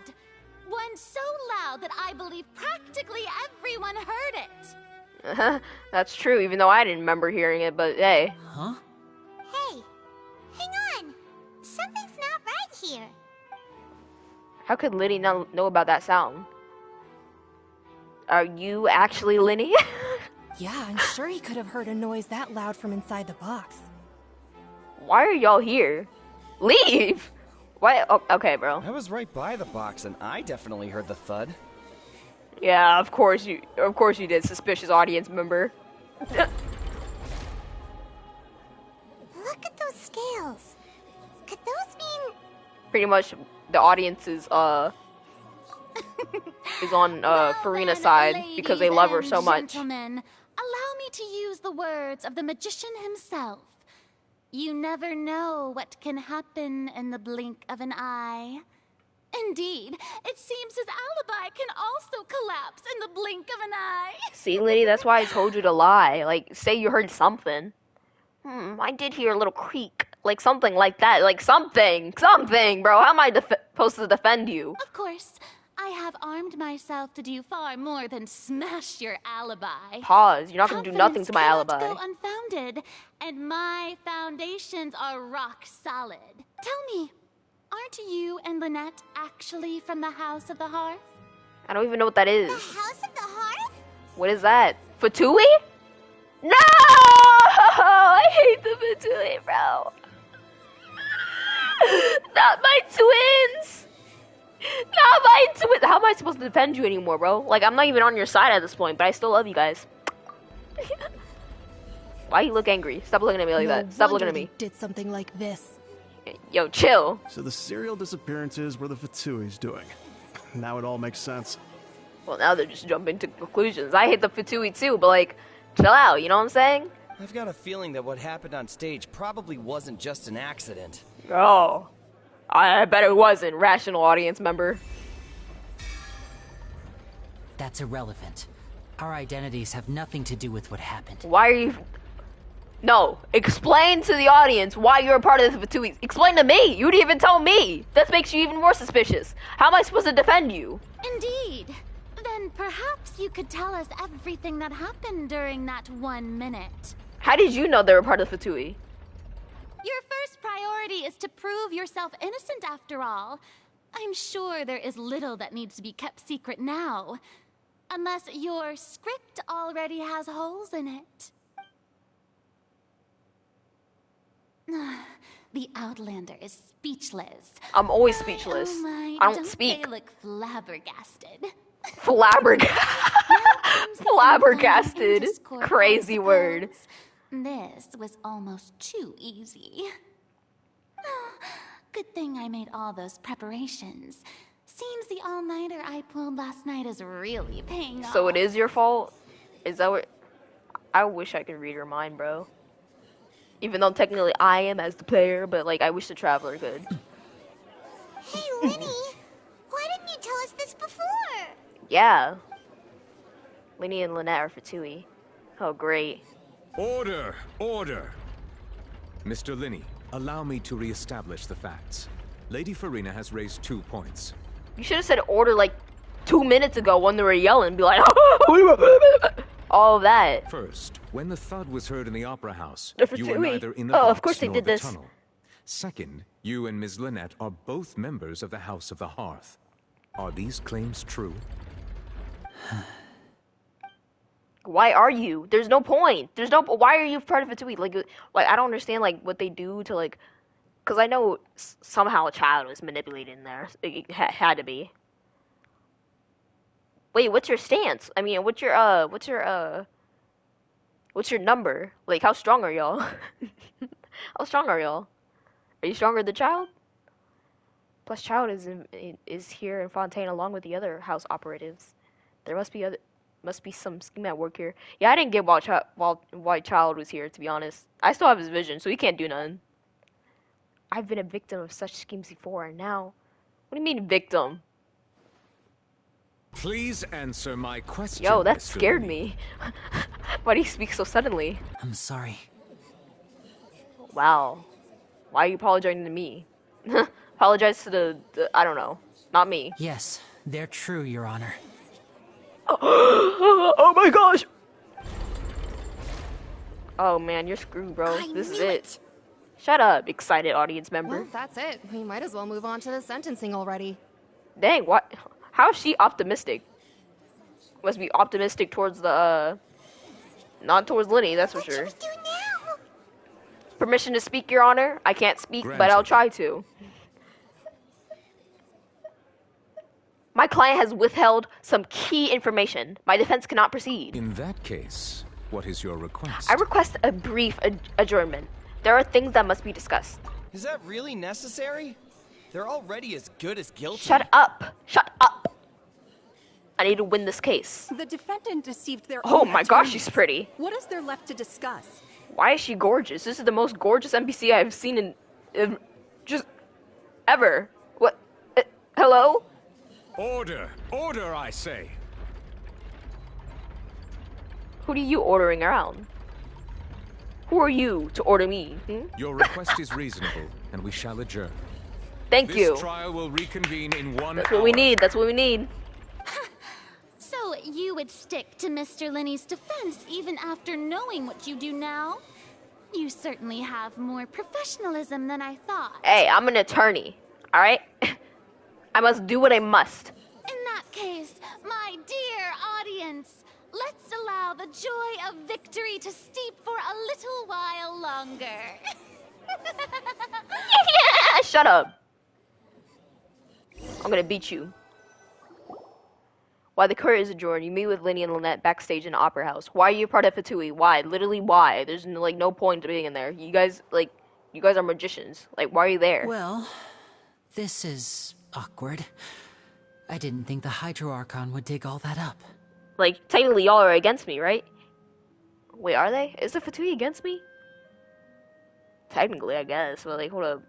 One so loud that I believe practically everyone heard it. That's true, even though I didn't remember hearing it, but hey. Huh? Hey, hang on. Something's not right here. How could Lenny not know about that sound? Are you actually Lenny? Yeah, I'm sure he could have heard a noise that loud from inside the box. Why are y'all here? Leave! Why? Oh, okay, bro. I was right by the box, and I definitely heard the thud. Yeah, of course you did, suspicious audience member. Look at those scales. Could those mean... Pretty much, the audience is on Farina's side because they love her so much. Gentlemen, allow me to use the words of the magician himself. You never know what can happen in the blink of an eye. Indeed, it seems his alibi can also collapse in the blink of an eye. See, Liddy, that's why I told you to lie. Like, say you heard something. I did hear a little creak. Like, something like that. Like, something, bro. How am I supposed to defend you? Of course, I have armed myself to do far more than smash your alibi. Pause. You're not going to do nothing to my alibi. Go unfounded, and my foundations are rock solid. Tell me, aren't you and Lynette actually from the House of the Hearth? I don't even know what that is. The House of the Hearth? What is that? Fatui? No! I hate the Fatui, bro. Not my twins! Not my twins! How am I supposed to defend you anymore, bro? Like, I'm not even on your side at this point, but I still love you guys. Why you look angry? Stop looking at me like that. Stop looking at me. Did something like this. Yo, chill. So the serial disappearances were the Fatui's doing. Now it all makes sense. Well, now they're just jumping to conclusions. I hate the Fatui too, but like, chill out, you know what I'm saying? I've got a feeling that what happened on stage probably wasn't just an accident. Oh. I bet it wasn't, rational audience member. That's irrelevant. Our identities have nothing to do with what happened. Why are you... No, explain to the audience why you're a part of the Fatui. Explain to me. You didn't even tell me. That makes you even more suspicious. How am I supposed to defend you? Indeed. Then perhaps you could tell us everything that happened during that 1 minute. How did you know they were part of the Fatui? Your first priority is to prove yourself innocent after all. I'm sure there is little that needs to be kept secret now. Unless your script already has holes in it. The Outlander is speechless. I'm always speechless. Oh my, I don't speak. They look flabbergasted. Flabbergasted. Crazy word. This was almost too easy. Good thing I made all those preparations. Seems the all-nighter I pulled last night is really paying off. So it is your fault? Is that what... I wish I could read her mind, bro. Even though technically I am as the player, but like I wish the Traveler could. Hey, Lenny, why didn't you tell us this before? Yeah. Lenny and Lynette are Fatui. Oh, great. Order! Order! Mr. Linney, allow me to re-establish the facts. Lady Farina has raised 2 points. You should have said order like 2 minutes ago when they were yelling. Be like, all of that. First, when the thud was heard in the Opera House, They're you were Fatui. neither in the Oh, box of course they nor did the this. tunnel. Second, you and Ms. Lynette are both members of the House of the Hearth. Are these claims true? Why are you? There's no point. Why are you part of Fatui? Like I don't understand like what they do to like Because I know somehow a child was manipulated in there. It had to be. Wait, what's your stance? I mean, what's your number? Like, how strong are y'all? How strong are y'all? Are you stronger than Child? Plus, Child is here in Fontaine along with the other house operatives. There must be some scheme at work here. Yeah, I didn't get why Child was here, to be honest. I still have his vision, so he can't do nothing. I've been a victim of such schemes before, and now... What do you mean, victim? Please answer my question. Yo, that Mr. scared Lee. me. Why do you speak so suddenly? I'm sorry. Wow. Why are you apologizing to me? Apologize to the... I don't know. Not me. Yes, they're true, Your Honor. Oh my gosh! Oh man, you're screwed, bro. This is it. Shut up, excited audience member. Well, that's it. We might as well move on to the sentencing already. Dang, what? How is she optimistic? Must be optimistic towards the, not towards Lenny, that's for sure. What do we do now? Permission to speak, Your Honor? I can't speak, but Granted. I'll try to. My client has withheld some key information. My defense cannot proceed. In that case, what is your request? I request a brief adjournment. There are things that must be discussed. Is that really necessary? They're already as good as guilty. Shut up! Shut up! I need to win this case. The defendant deceived their Oh own my gosh, attorneys. she's pretty. What is there left to discuss? Why is she gorgeous? This is the most gorgeous NPC I've seen in just ever. What? Hello? Order! Order, I say! Who are you ordering around? Who are you to order me? Your request is reasonable, and we shall adjourn. Thank you. This trial will reconvene in 1 That's hour. what we need. That's what we need. So you would stick to Mr. Linney's defense even after knowing what you do now? You certainly have more professionalism than I thought. Hey, I'm an attorney. All right? I must do what I must. In that case, my dear audience, let's allow the joy of victory to steep for a little while longer. Yeah, shut up. I'm gonna beat you. Why the court is adjourned, you meet with Lenny and Lynette backstage in the Opera House. Why are you part of Fatui? Why? Literally, why? There's like no point to being in there. You guys are magicians. Like, why are you there? Well, this is awkward. I didn't think the Hydro Archon would dig all that up. Like, technically y'all are against me, right? Wait, are they? Is the Fatui against me? Technically, I guess, but like, hold up.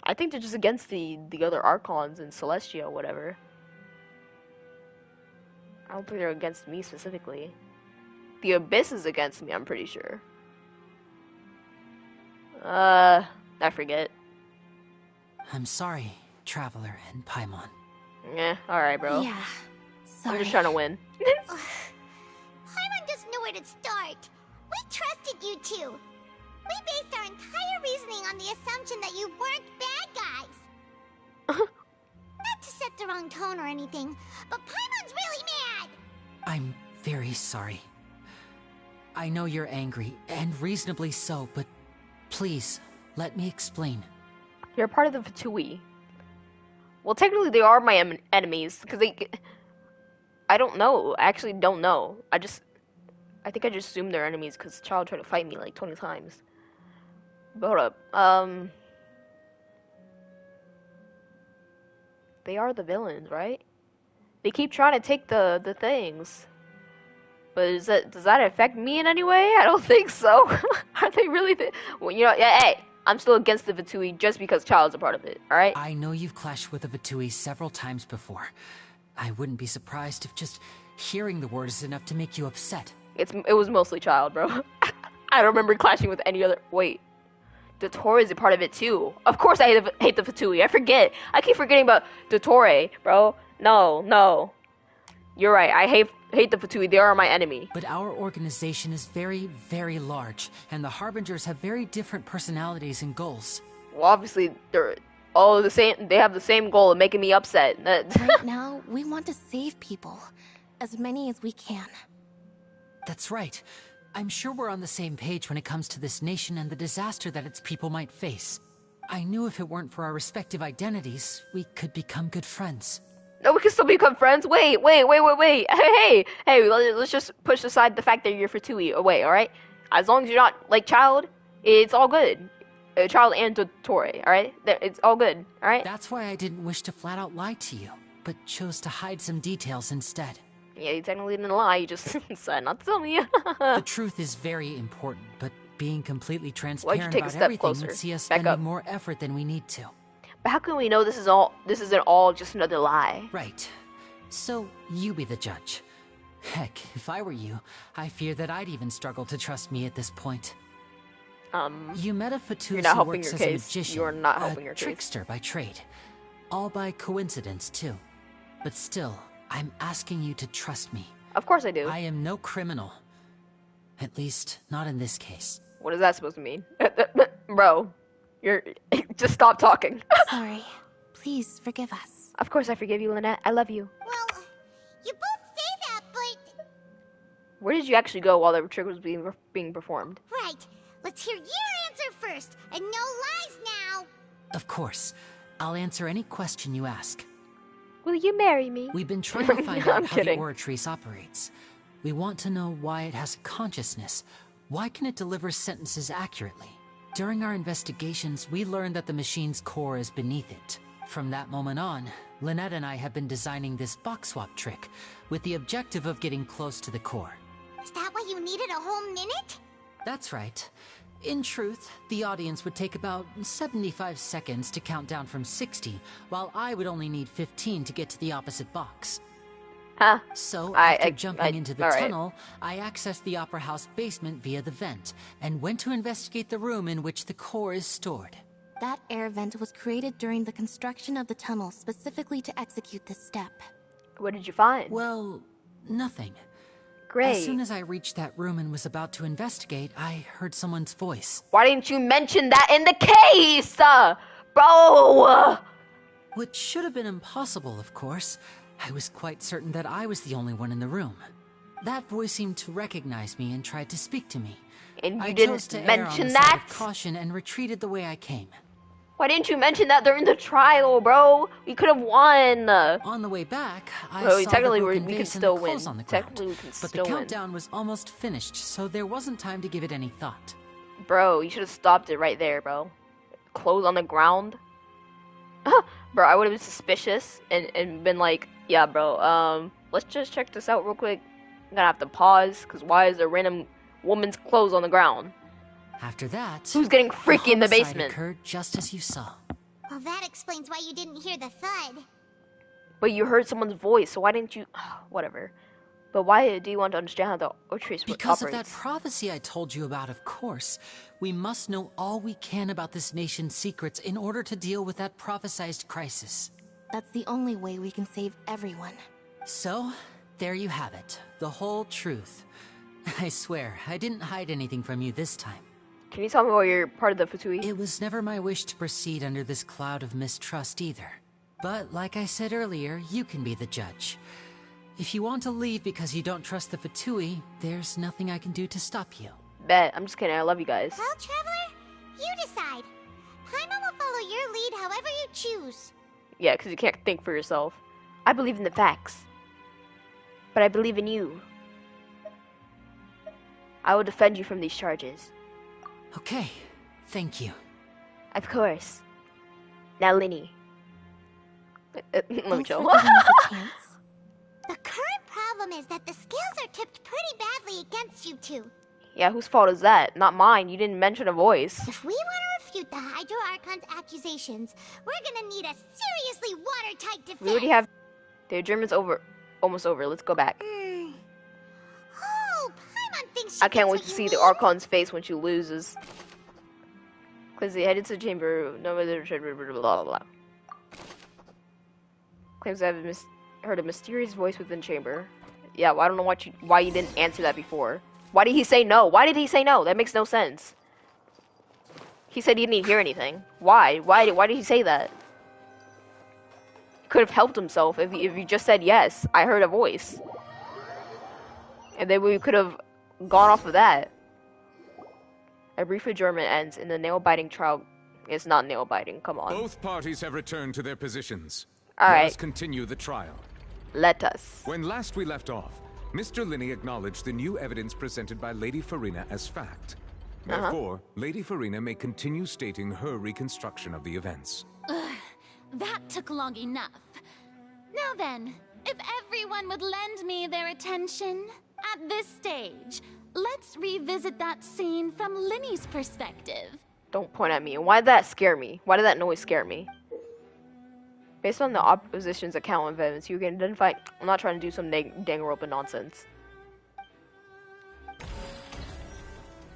I think they're just against the other Archons and Celestia or whatever. I don't think they're against me specifically. The Abyss is against me, I'm pretty sure. I forget. I'm sorry, Traveler and Paimon. Yeah, alright, bro. Yeah, I'm just trying to win. Paimon doesn't know where to start. We trusted you two. We based our entire reasoning on the assumption that you weren't bad guys. Not to set the wrong tone or anything, but Paimon's really mad. I'm very sorry. I know you're angry, and reasonably so, but please, let me explain. You're a part of the Fatui. Well, technically they are my enemies, because they... I don't know. I actually don't know. I think I just assumed they're enemies, because Child tried to fight me like 20 times. But hold up. They are the villains, right? They keep trying to take the things. But does that affect me in any way? I don't think so. Are they really well, you know, yeah, hey, I'm still against the Fatui just because Child's a part of it, alright? I know you've clashed with the Fatui several times before. I wouldn't be surprised if just hearing the word is enough to make you upset. It was mostly Child, bro. I don't remember clashing with any other... Wait. Dottore is a part of it too. Of course I hate the Fatui. I forget. I keep forgetting about Dottore, bro. No. You're right. I hate the Fatui. They are my enemy. But our organization is very, very large, and the Harbingers have very different personalities and goals. Well, obviously, they're all the same. They have the same goal of making me upset. Right now, we want to save people. As many as we can. That's right. I'm sure we're on the same page when it comes to this nation and the disaster that its people might face. I knew if it weren't for our respective identities, we could become good friends. No, we can still become friends. Wait. Hey, let's just push aside the fact that you're Fatui away, alright? As long as you're not, like, child, it's all good. Child and Dottore, alright? It's all good, alright? That's why I didn't wish to flat out lie to you, but chose to hide some details instead. Yeah, you technically didn't lie, you just decided not to tell me. The truth is very important, but being completely transparent take a about step everything closer? would see us Back up. spending more effort than we need to. But how can we know this isn't all just another lie? Right. So, you be the judge. Heck, if I were you, I fear that I'd even struggle to trust me at this point. You met a Fatui you're not who helping works your as a case. magician, You're not helping your a case. trickster by trade. All by coincidence, too. But still, I'm asking you to trust me. Of course I do. I am no criminal. At least, not in this case. What is that supposed to mean? Bro, you're... just stop talking. Sorry. Please forgive us. Of course I forgive you, Lynette. I love you. Well, you both say that, but... Where did you actually go while the trick was being performed? Right. Let's hear your answer first, and no lies now. Of course. I'll answer any question you ask. Will you marry me? We've been trying to find out how kidding. the Oratrice operates. We want to know why it has a consciousness. Why can it deliver sentences accurately? During our investigations, we learned that the machine's core is beneath it. From that moment on, Lynette and I have been designing this box swap trick with the objective of getting close to the core. Is that why you needed a whole minute? That's right. In truth, the audience would take about 75 seconds to count down from 60, while I would only need 15 to get to the opposite box. Huh? So, after jumping into the tunnel, I accessed the Opera House basement via the vent, and went to investigate the room in which the core is stored. That air vent was created during the construction of the tunnel specifically to execute this step. What did you find? Well, nothing. Great. As soon as I reached that room and was about to investigate, I heard someone's voice. Why didn't you mention that in the case? Bro! Which should have been impossible, of course. I was quite certain that I was the only one in the room. That voice seemed to recognize me and tried to speak to me. And you I didn't chose to mention err on the that? side of caution and retreated the way I came. Why didn't you mention that during the trial, bro? We could have won. On the way back, I Well, saw technically the broken we can vase and still the clothes win. on the ground. Technically we can But still the win. countdown was almost finished, so there wasn't time to give it any thought. Bro, you should have stopped it right there, bro. Clothes on the ground. Bro, I would have been suspicious and been like, yeah, bro, let's just check this out real quick. I'm gonna have to pause, because why is there random woman's clothes on the ground? After that, who's getting freaky in the homicide basement? Occurred just as you saw. Well, that explains why you didn't hear the thud. But you heard someone's voice, so why didn't you... whatever. But why do you want to understand how the Oratrice Because operates? of that prophecy I told you about, of course. We must know all we can about this nation's secrets in order to deal with that prophesized crisis. That's the only way we can save everyone. So, there you have it. The whole truth. I swear, I didn't hide anything from you this time. Can you tell me why you're part of the Fatui? It was never my wish to proceed under this cloud of mistrust either. But like I said earlier, you can be the judge. If you want to leave because you don't trust the Fatui, there's nothing I can do to stop you. Bet. I'm just kidding. I love you guys. Well, Traveler, you decide. Paimon will follow your lead however you choose. Yeah, because you can't think for yourself. I believe in the facts. But I believe in you. I will defend you from these charges. Okay, thank you. Of course. Now, Linny. Let me Thanks chill. for giving us a chance. The current problem is that the scales are tipped pretty badly against you two. Yeah, whose fault is that? Not mine. You didn't mention a voice. If we want to refute the Hydro Archon's accusations, we're gonna need a seriously watertight defense. We already have... The German's over. Almost over. Let's go back. Oh, Paimon thinks she I can't gets wait what to you see mean. the Archon's face when she loses. Claims they headed to the chamber. No other blah blah blah. Claims they have heard a mysterious voice within chamber. Yeah, well, I don't know why you didn't answer that before. Why did he say no? Why did he say no? That makes no sense. He said he didn't hear anything. Why? Why did he say that? He could have helped himself if he just said yes. I heard a voice. And then we could have gone off of that. A brief adjournment ends, and the nail-biting trial It's not nail biting. Come on. Both parties have returned to their positions. All Let right. us continue the trial. Let us. When last we left off, Mr. Linney acknowledged the new evidence presented by Lady Farina as fact. Therefore, Lady Farina may continue stating her reconstruction of the events. That took long enough. Now then, if everyone would lend me their attention, at this stage, let's revisit that scene from Linney's perspective. Don't point at me. Why did that scare me? Why did that noise scare me? Based on the opposition's account of events, you can identify. I'm not trying to do some Danganronpa nonsense.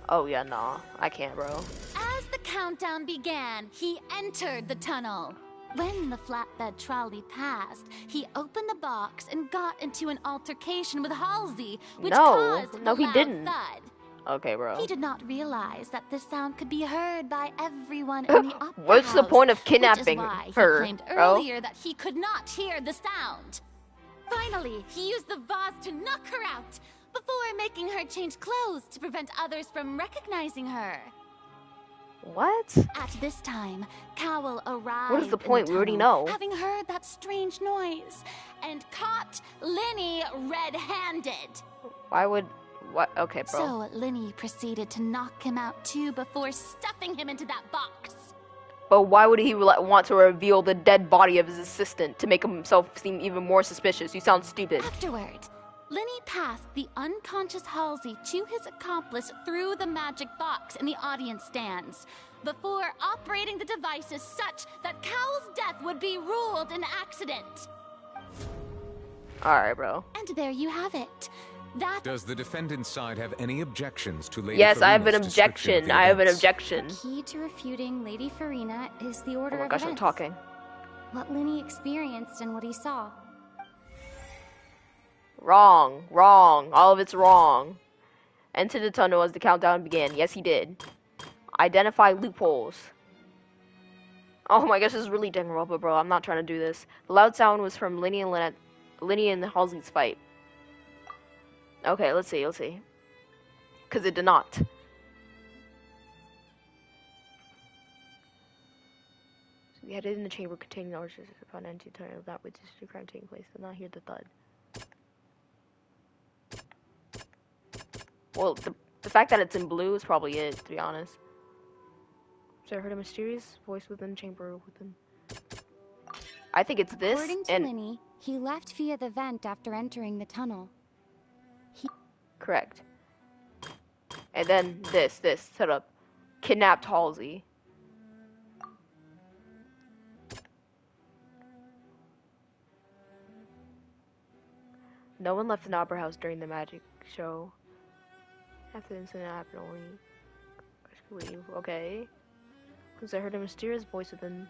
Oh yeah, nah, I can't, bro. As the countdown began, he entered the tunnel. When the flatbed trolley passed, he opened the box and got into an altercation with Halsey, which caused a he loud didn't. thud. Okay, bro. He did not realize that the sound could be heard by everyone in the opera What's the house, point of kidnapping which is why her, he claimed bro? earlier that he could not hear the sound. Finally, he used the vase to knock her out before making her change clothes to prevent others from recognizing her. What? At this time, Cowell arrived. What is the in point? We already tunnel, know. Having heard that strange noise, and caught Linney red-handed. Why would? What? Okay, bro. So Linney proceeded to knock him out too before stuffing him into that box. But why would he want to reveal the dead body of his assistant to make himself seem even more suspicious? You sound stupid. Afterward, Linney passed the unconscious Halsey to his accomplice through the magic box in the audience stands, before operating the devices such that Cowell's death would be ruled an accident. Alright, bro. And there you have it. That Does the defendant's side have any objections to Lady Yes, I have an Farina's description of objection. the I have an events? objection. The key to refuting Lady Farina is the order Oh my of gosh, I'm events. talking. What Linney experienced and what he saw. Wrong. Wrong. All of it's wrong. Enter the tunnel as the countdown began. Yes, he did. Identify loopholes. Oh my gosh, this is really Danganronpa, bro. I'm not trying to do this. The loud sound was from Linney and Halsey's fight. Okay, let's see. Because it did not. So we headed in the chamber containing archers upon entering the tunnel of that which is the crime taking place. Did not hear the thud. Well, the fact that it's in blue is probably it, to be honest. So I heard a mysterious voice within the chamber within. I think it's this. According to Linney, he left via the vent after entering the tunnel. Correct. And then this set up. Kidnapped Halsey. No one left the opera house during the magic show. After the incident happened, only leave. Okay. Because I heard a mysterious voice within.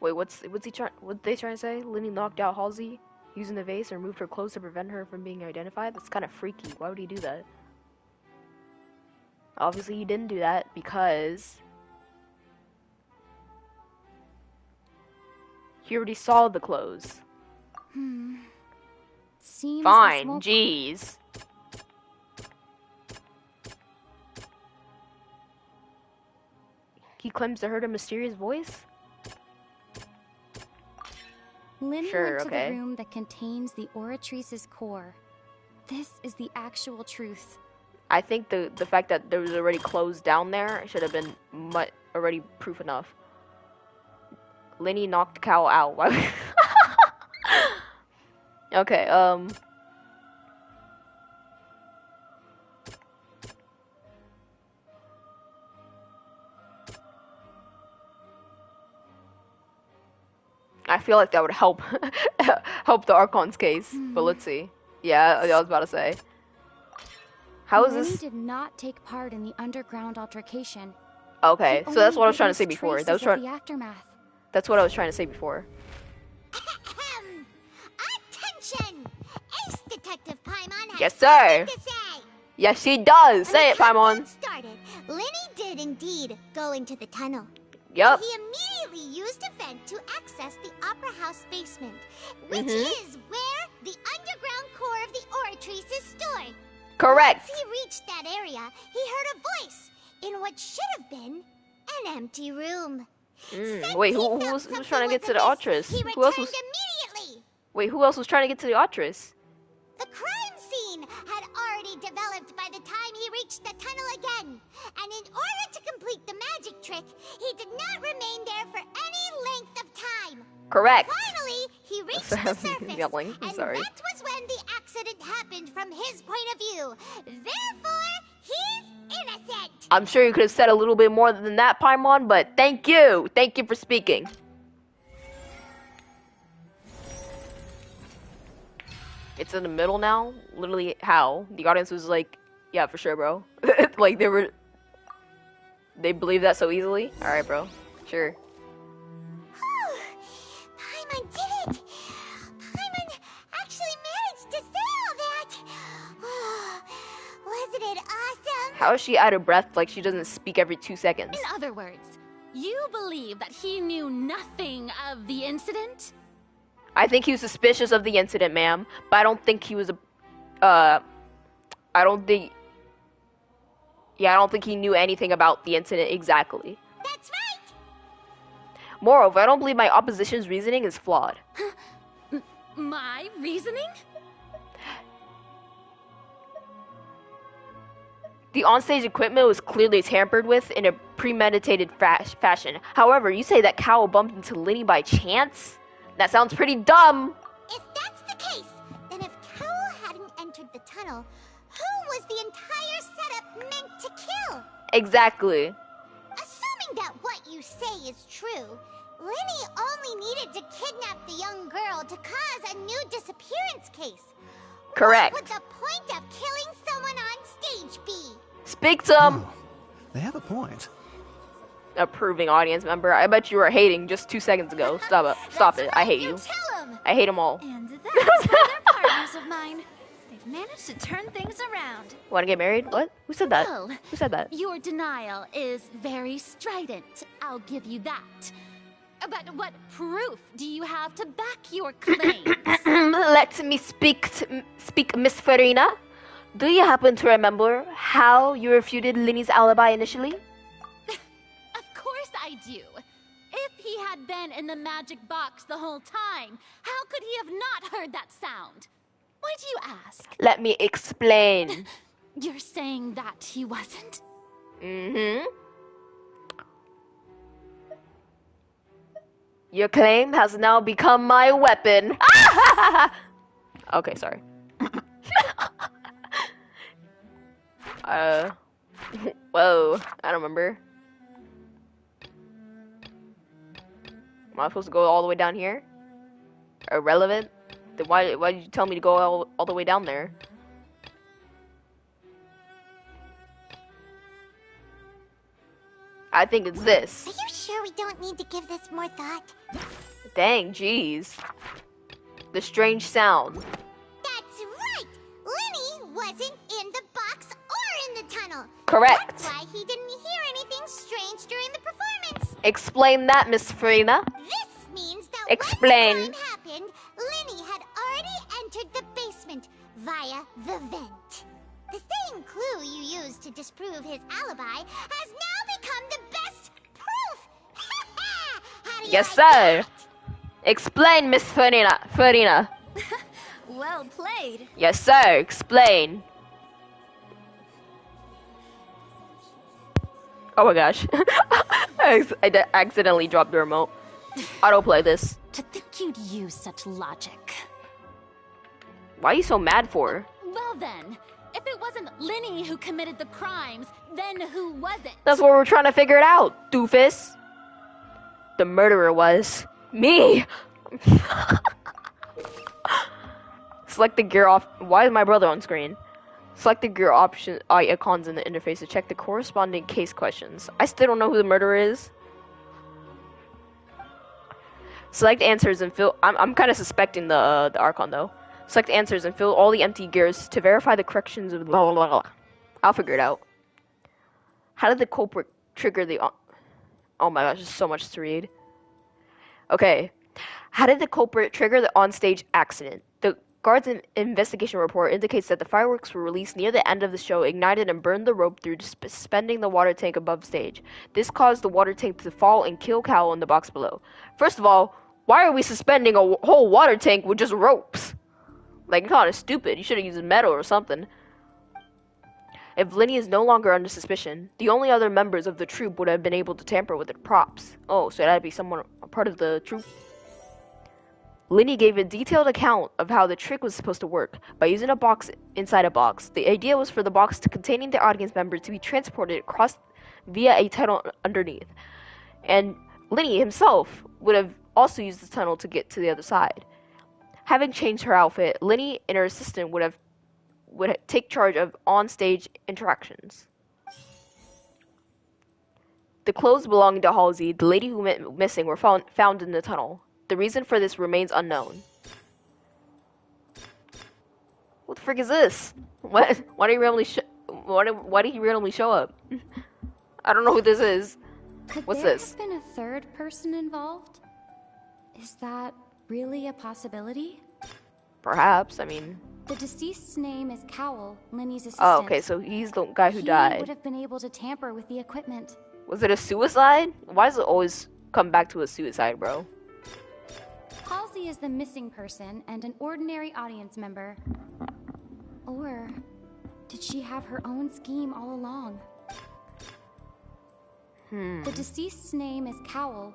Wait, what's he trying? What they trying to say? Linney knocked out Halsey using the vase or moved her clothes to prevent her from being identified. That's kind of freaky. Why would he do that? Obviously, he didn't do that because he already saw the clothes. Seems Fine, jeez. He claims to heard a mysterious voice? Linney Sure, went to okay. the room that contains the Oratrice's core. This is the actual truth. I think the fact that there was already clothes down there should have been already proof enough. Linney knocked Cal out. Why- Okay, I feel like that would help help the Archon's case, but let's see. Yeah, I was about to say. How is Linney this? did not take part in the underground altercation. Okay, He so that's what I was only trying to say witnessed before. That was traces of trying. the aftermath. That's what I was trying to say before. Attention! Ace Detective Paimon has Yes, sir. something to say. Yes, she does. Say it, Paimon. Started. Linney did indeed go into the tunnel. Yup. He immediately used a vent to access the Opera House basement, which Mhm. is where the underground core of the Patrice's store. Correct. Once he reached that area, he heard a voice in what should have been an empty room. Wait, who's trying to get to the Artress? Who else was? Immediately. Wait, who else was trying to get to the Artress? The crime scene had already developed by the time he reached the tunnel again. And in order to complete the magic trick, he did not remain there for any length of time. Correct. Finally, he reached the surface. Yelling. I'm sorry. That was when the accident happened from his point of view. Therefore, he's innocent. I'm sure you could have said a little bit more than that, Paimon, but thank you. Thank you for speaking. It's in the middle now? Literally, how? The audience was like, yeah, for sure, bro. Like, they believe that so easily? Alright, bro. Sure. Paimon did it! Paimon actually managed to say all that! Wasn't it awesome? How is she out of breath like she doesn't speak every 2 seconds? In other words, you believe that he knew nothing of the incident? I think he was suspicious of the incident, ma'am, but I don't think he was I don't think he knew anything about the incident exactly. That's right! Moreover, I don't believe my opposition's reasoning is flawed. My reasoning? The onstage equipment was clearly tampered with in a premeditated fashion. However, you say that Cowl bumped into Linny by chance? That sounds pretty dumb. If that's the case, then if Cowl hadn't entered the tunnel, who was the entire setup meant to kill? Exactly. Assuming that what you say is true, Linny only needed to kidnap the young girl to cause a new disappearance case. Correct. What would the point of killing someone on stage be? Speak to him. They have a point. Approving audience member. I bet you were hating just 2 seconds ago. Stop it. Stop it. I hate you. I hate them all. And that's why they're partners of mine. They've managed to turn things around. Want to get married? What? Who said that? Well, Who said that? Your denial is very strident. I'll give you that. But what proof do you have to back your claims? Let me speak, Miss Farina. Do you happen to remember how you refuted Linny's alibi initially? Of course I do. If he had been in the magic box the whole time, how could he have not heard that sound? Why do you ask? Let me explain. You're saying that he wasn't? Mm-hmm. Your claim has now become my weapon. Okay, sorry. Whoa, I don't remember. Am I supposed to go all the way down here? Irrelevant? Then why did you tell me to go all the way down there? I think it's this. Are you sure we don't need to give this more thought? Dang, jeez. The strange sound. That's right! Linny wasn't in the box or in the tunnel. Correct. That's why he didn't hear anything strange during the performance. Explain that, Miss Farina. This means that Explain. when the crime happened, Linny had already entered the basement via the vent. The same clue you used to disprove his alibi has now become the best proof! How do you Yes, like sir. that? Explain, Miss Farina. Well played. Yes, sir. Explain. Oh my gosh. I accidentally dropped the remote. Autoplay this. To think you'd use such logic. Why are you so mad for? Well then, if it wasn't Linny who committed the crimes, then who was it? That's what we're trying to figure it out, doofus. The murderer was me. Select the gear off. Why is my brother on screen? Select the gear option icons in the interface to check the corresponding case questions. I still don't know who the murderer is. Select answers and fill. I'm kind of suspecting the Archon though. Select answers and fill all the empty gears to verify the corrections of blah, blah, blah, blah. I'll figure it out. How did the culprit trigger the... Oh my gosh, there's so much to read. Okay. How did the culprit trigger the onstage accident? The guard's investigation report indicates that the fireworks were released near the end of the show, ignited and burned the rope through suspending the water tank above stage. This caused the water tank to fall and kill Cowell in the box below. First of all, why are we suspending a whole water tank with just ropes? Like, kind of stupid. You should have used metal or something. If Linny is no longer under suspicion, the only other members of the troupe would have been able to tamper with the props. Oh, so that'd be someone a part of the troupe. Linny gave a detailed account of how the trick was supposed to work. By using a box inside a box, the idea was for the box containing the audience member to be transported across via a tunnel underneath. And Linny himself would have also used the tunnel to get to the other side. Having changed her outfit, Linny and her assistant would take charge of on-stage interactions. The clothes belonging to Halsey, the lady who went missing, were found in the tunnel. The reason for this remains unknown. What the frick is this? Why did he randomly show up? I don't know who this is. What's this? Could there have been a third person involved? Is that really a possibility? Perhaps, I mean... The deceased's name is Cowell, Linny's assistant. Oh, okay, so he's the guy who died. He would have been able to tamper with the equipment. Was it a suicide? Why does it always come back to a suicide, bro? Halsey is the missing person and an ordinary audience member. Or did she have her own scheme all along? The deceased's name is Cowell.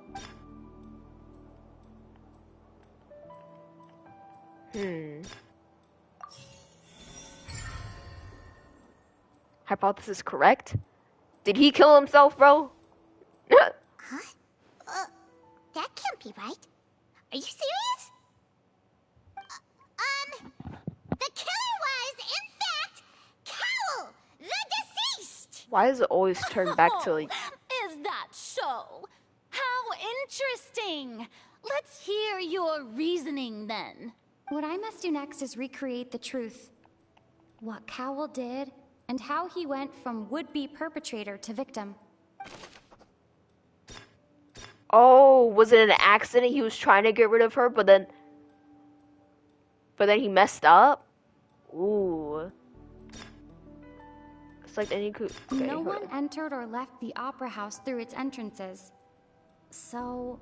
Hypothesis correct? Did he kill himself, bro? Huh? That can't be right. Are you serious? The killer was, in fact, Cowell, the deceased! Why does it always turn back to, like... Is that so? How interesting! Let's hear your reasoning, then. What I must do next is recreate the truth. What Cowell did, and how he went from would-be perpetrator to victim. Oh, was it an accident? He was trying to get rid of her, but then he messed up? Ooh. It's like any could... Okay, no one entered or left the opera house through its entrances. So,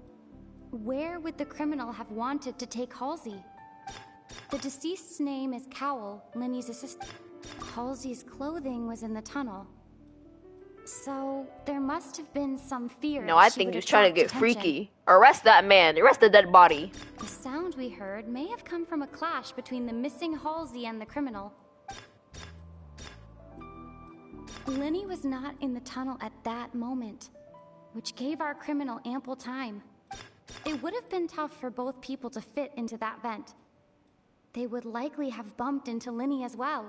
where would the criminal have wanted to take Halsey? The deceased's name is Cowell, Linny's assistant. Halsey's clothing was in the tunnel. So, there must have been some fear. No, I think he was trying to get freaky. Arrest that man. Arrest the dead body. The sound we heard may have come from a clash between the missing Halsey and the criminal. Linny was not in the tunnel at that moment, which gave our criminal ample time. It would have been tough for both people to fit into that vent. They would likely have bumped into Linny as well.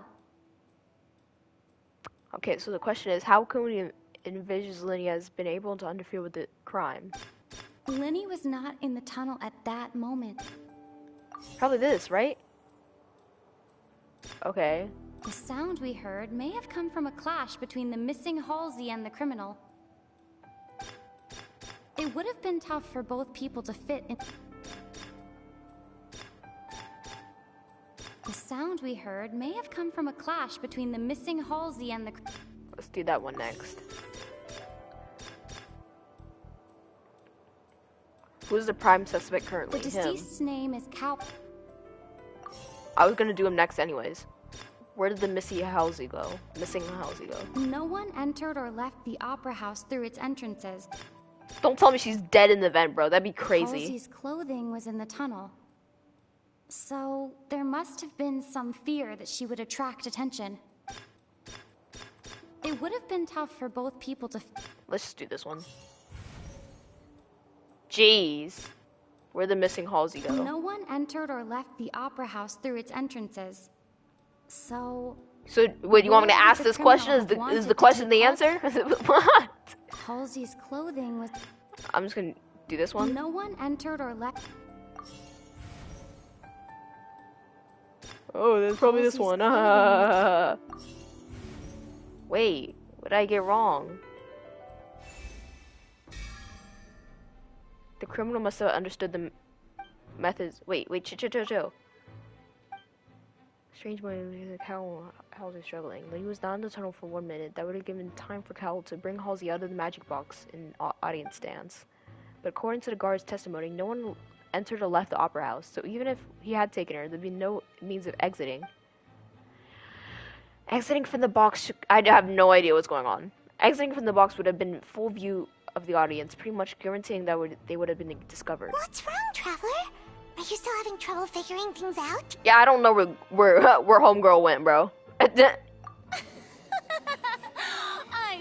Okay, so the question is, how can we envision Linny has been able to interfere with the crime? Linny was not in the tunnel at that moment. Probably this, right? Okay. The sound we heard may have come from a clash between the missing Halsey and the criminal. It would have been tough for both people to fit in. The sound we heard may have come from a clash between the missing Halsey and the... Let's do that one next. Who's the prime suspect currently? The deceased's name is Cal... I was gonna do him next anyways. Where did the missing Halsey go? No one entered or left the opera house through its entrances. Don't tell me she's dead in the vent, bro. That'd be crazy. Halsey's clothing was in the tunnel. So, there must have been some fear that she would attract attention. It would have been tough for both people to... Let's just do this one. Jeez. Where'd the missing Halsey go? No one entered or left the opera house through its entrances. So... So, wait, you want me to ask this question? Is the question the answer? What? Halsey's clothing was... I'm just gonna do this one. No one entered or left... Oh, that's probably this one. Wait, what did I get wrong? The criminal must have understood the methods. Wait, chill. Strange moment with Halsey struggling. He was not in the tunnel for 1 minute. That would have given time for Cowell to bring Halsey out of the magic box in audience stands. But according to the guard's testimony, no one entered or left the opera house. So even if he had taken her, there'd be no means of exiting. Exiting from the box, I have no idea what's going on. Exiting from the box would have been full view of the audience, pretty much guaranteeing that they would have been discovered. What's wrong, Traveler? Are you still having trouble figuring things out? Yeah, I don't know where homegirl went, bro. I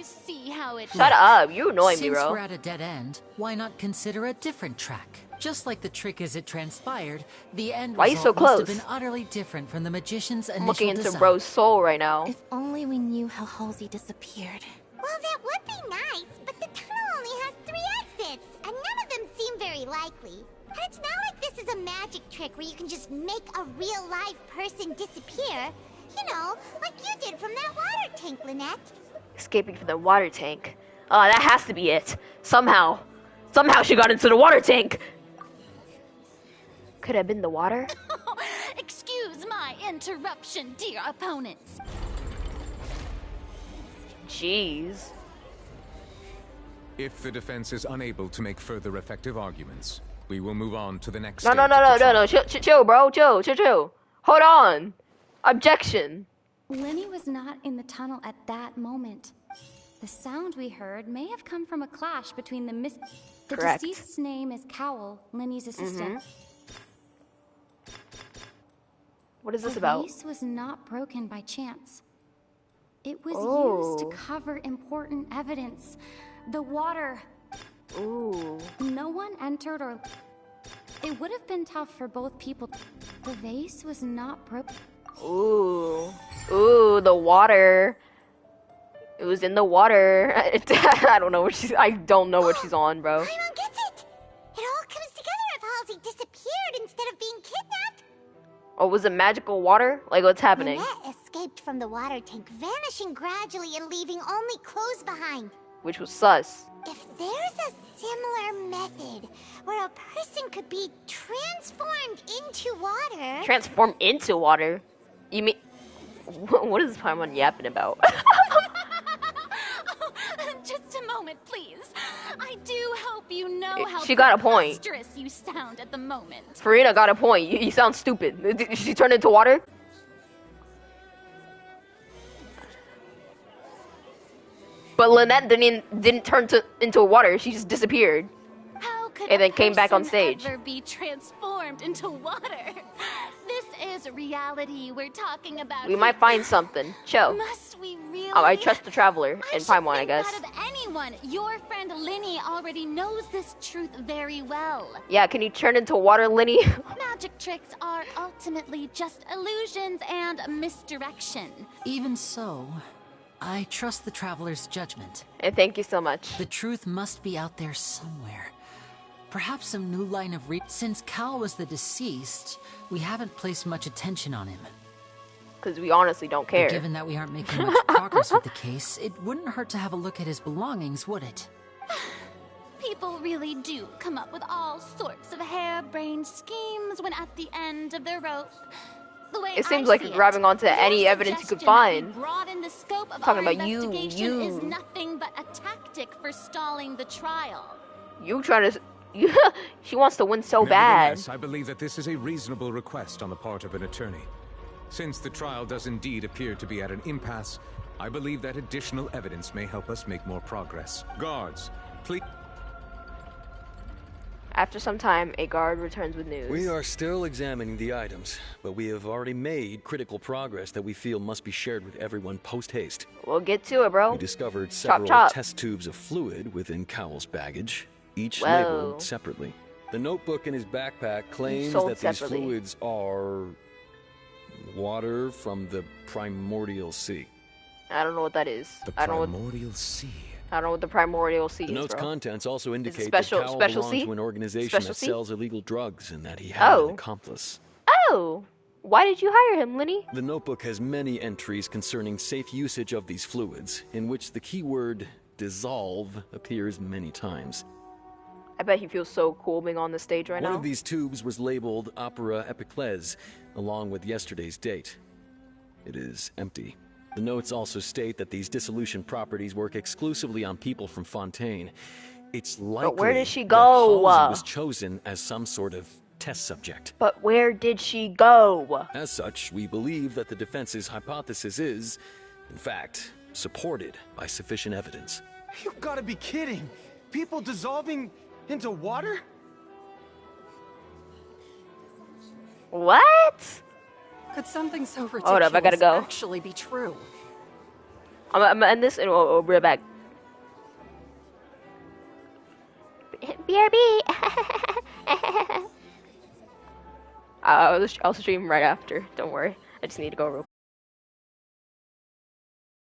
see how it Shut up, you annoy me, bro. Since we're at a dead end, why not consider a different track? Just like the trick as it transpired, the end Why are you so result must have close? been utterly different from the magician's initial I'm looking into design. bro's soul right now. If only we knew how Halsey disappeared. Well, that would be nice, but the tunnel only has 3 exits, and none of them seem very likely. And it's not like this is a magic trick where you can just make a real live person disappear. You know, like you did from that water tank, Lynette. Escaping from the water tank. That has to be it. Somehow she got into the water tank. Could have been the water? Excuse my interruption, dear opponents. Jeez. If the defense is unable to make further effective arguments, we will move on to the next No, stage no, of no, the no, no, trial. no. Chill, bro. Chill. Hold on. Objection. Lenny was not in the tunnel at that moment. The sound we heard may have come from a clash between the Correct. deceased's name is Cowell, Lenny's assistant. What is this The about? vase was not broken by chance. It was used to cover important evidence. The water. Ooh. No one entered or... It would have been tough for both people. The vase was not broken. Ooh, the water. It was in the water. I don't know what she's on, bro. Paimon gets it! It all comes together if Halsey disappeared instead of being kidnapped. Oh, was it magical water? Like, what's happening? Lynette escaped from the water tank, vanishing gradually and leaving only clothes behind. Which was sus. If there's a similar method where a person could be transformed into water... Transform into water? You mean... What is Paimon yapping about? Just a moment, please. I do hope you know how She got a point. preposterous you sound at the moment. Farina got a point. You sound stupid. Did she turn into water? But Lynette didn't turn into water. She just disappeared. How could And then a came back on person stage. ever be transformed into water? This is reality we're talking about. We might find something. Chill. Must we really? I trust the traveler and Paimon, I guess. Out of anyone, your friend Linny already knows this truth very well. Yeah, can you turn into water, Linny? Magic tricks are ultimately just illusions and misdirection. Even so, I trust the traveler's judgment. And thank you so much. The truth must be out there somewhere. Perhaps some new line of Since Cal was the deceased, we haven't placed much attention on him. Because we honestly don't care. But given that we aren't making much progress with the case, it wouldn't hurt to have a look at his belongings, would it? People really do come up with all sorts of harebrained schemes when at the end of their rope. The way It seems I like see you're grabbing onto your any evidence you could suggestion that find. we broaden the scope of Talking our about you, investigation is you. nothing but a tactic for stalling the trial. You trying to... She wants to win so bad. Nevertheless, I believe that this is a reasonable request on the part of an attorney. Since the trial does indeed appear to be at an impasse, I believe that additional evidence may help us make more progress. Guards, please... After some time, a guard returns with news. We are still examining the items, but we have already made critical progress that we feel must be shared with everyone post-haste. We'll get to it, bro. We discovered Chop, several chop. test tubes of fluid within Cowell's baggage, each Whoa. labeled separately. The notebook in his backpack claims sold that these separately. fluids are water from the primordial sea. I don't know what that is. The I don't know primordial sea. I don't know what the primordial sea The is, note's bro. contents also indicate special- that Cowell special belonged sea? to an organization Special that sea? sells illegal drugs and that he had Oh. an accomplice. Oh! Why did you hire him, Linny? The notebook has many entries concerning safe usage of these fluids, in which the keyword dissolve appears many times. I bet he feels so cool being on the stage right One now. of these tubes was labeled Opera Epiclese, along with yesterday's date. it is empty. The notes also state that these dissolution properties work exclusively on people from Fontaine. It's likely but where did she that go? Halsey was chosen as some sort of test subject. But where did she go? As such, we believe that the defense's hypothesis is, in fact, supported by sufficient evidence. You've got to be kidding! People dissolving into water? What? Could something so ridiculous Hold up, I gotta go. actually be true? I'm gonna end this and we'll be right back. BRB! I'll stream right after, don't worry. I just need to go real quick.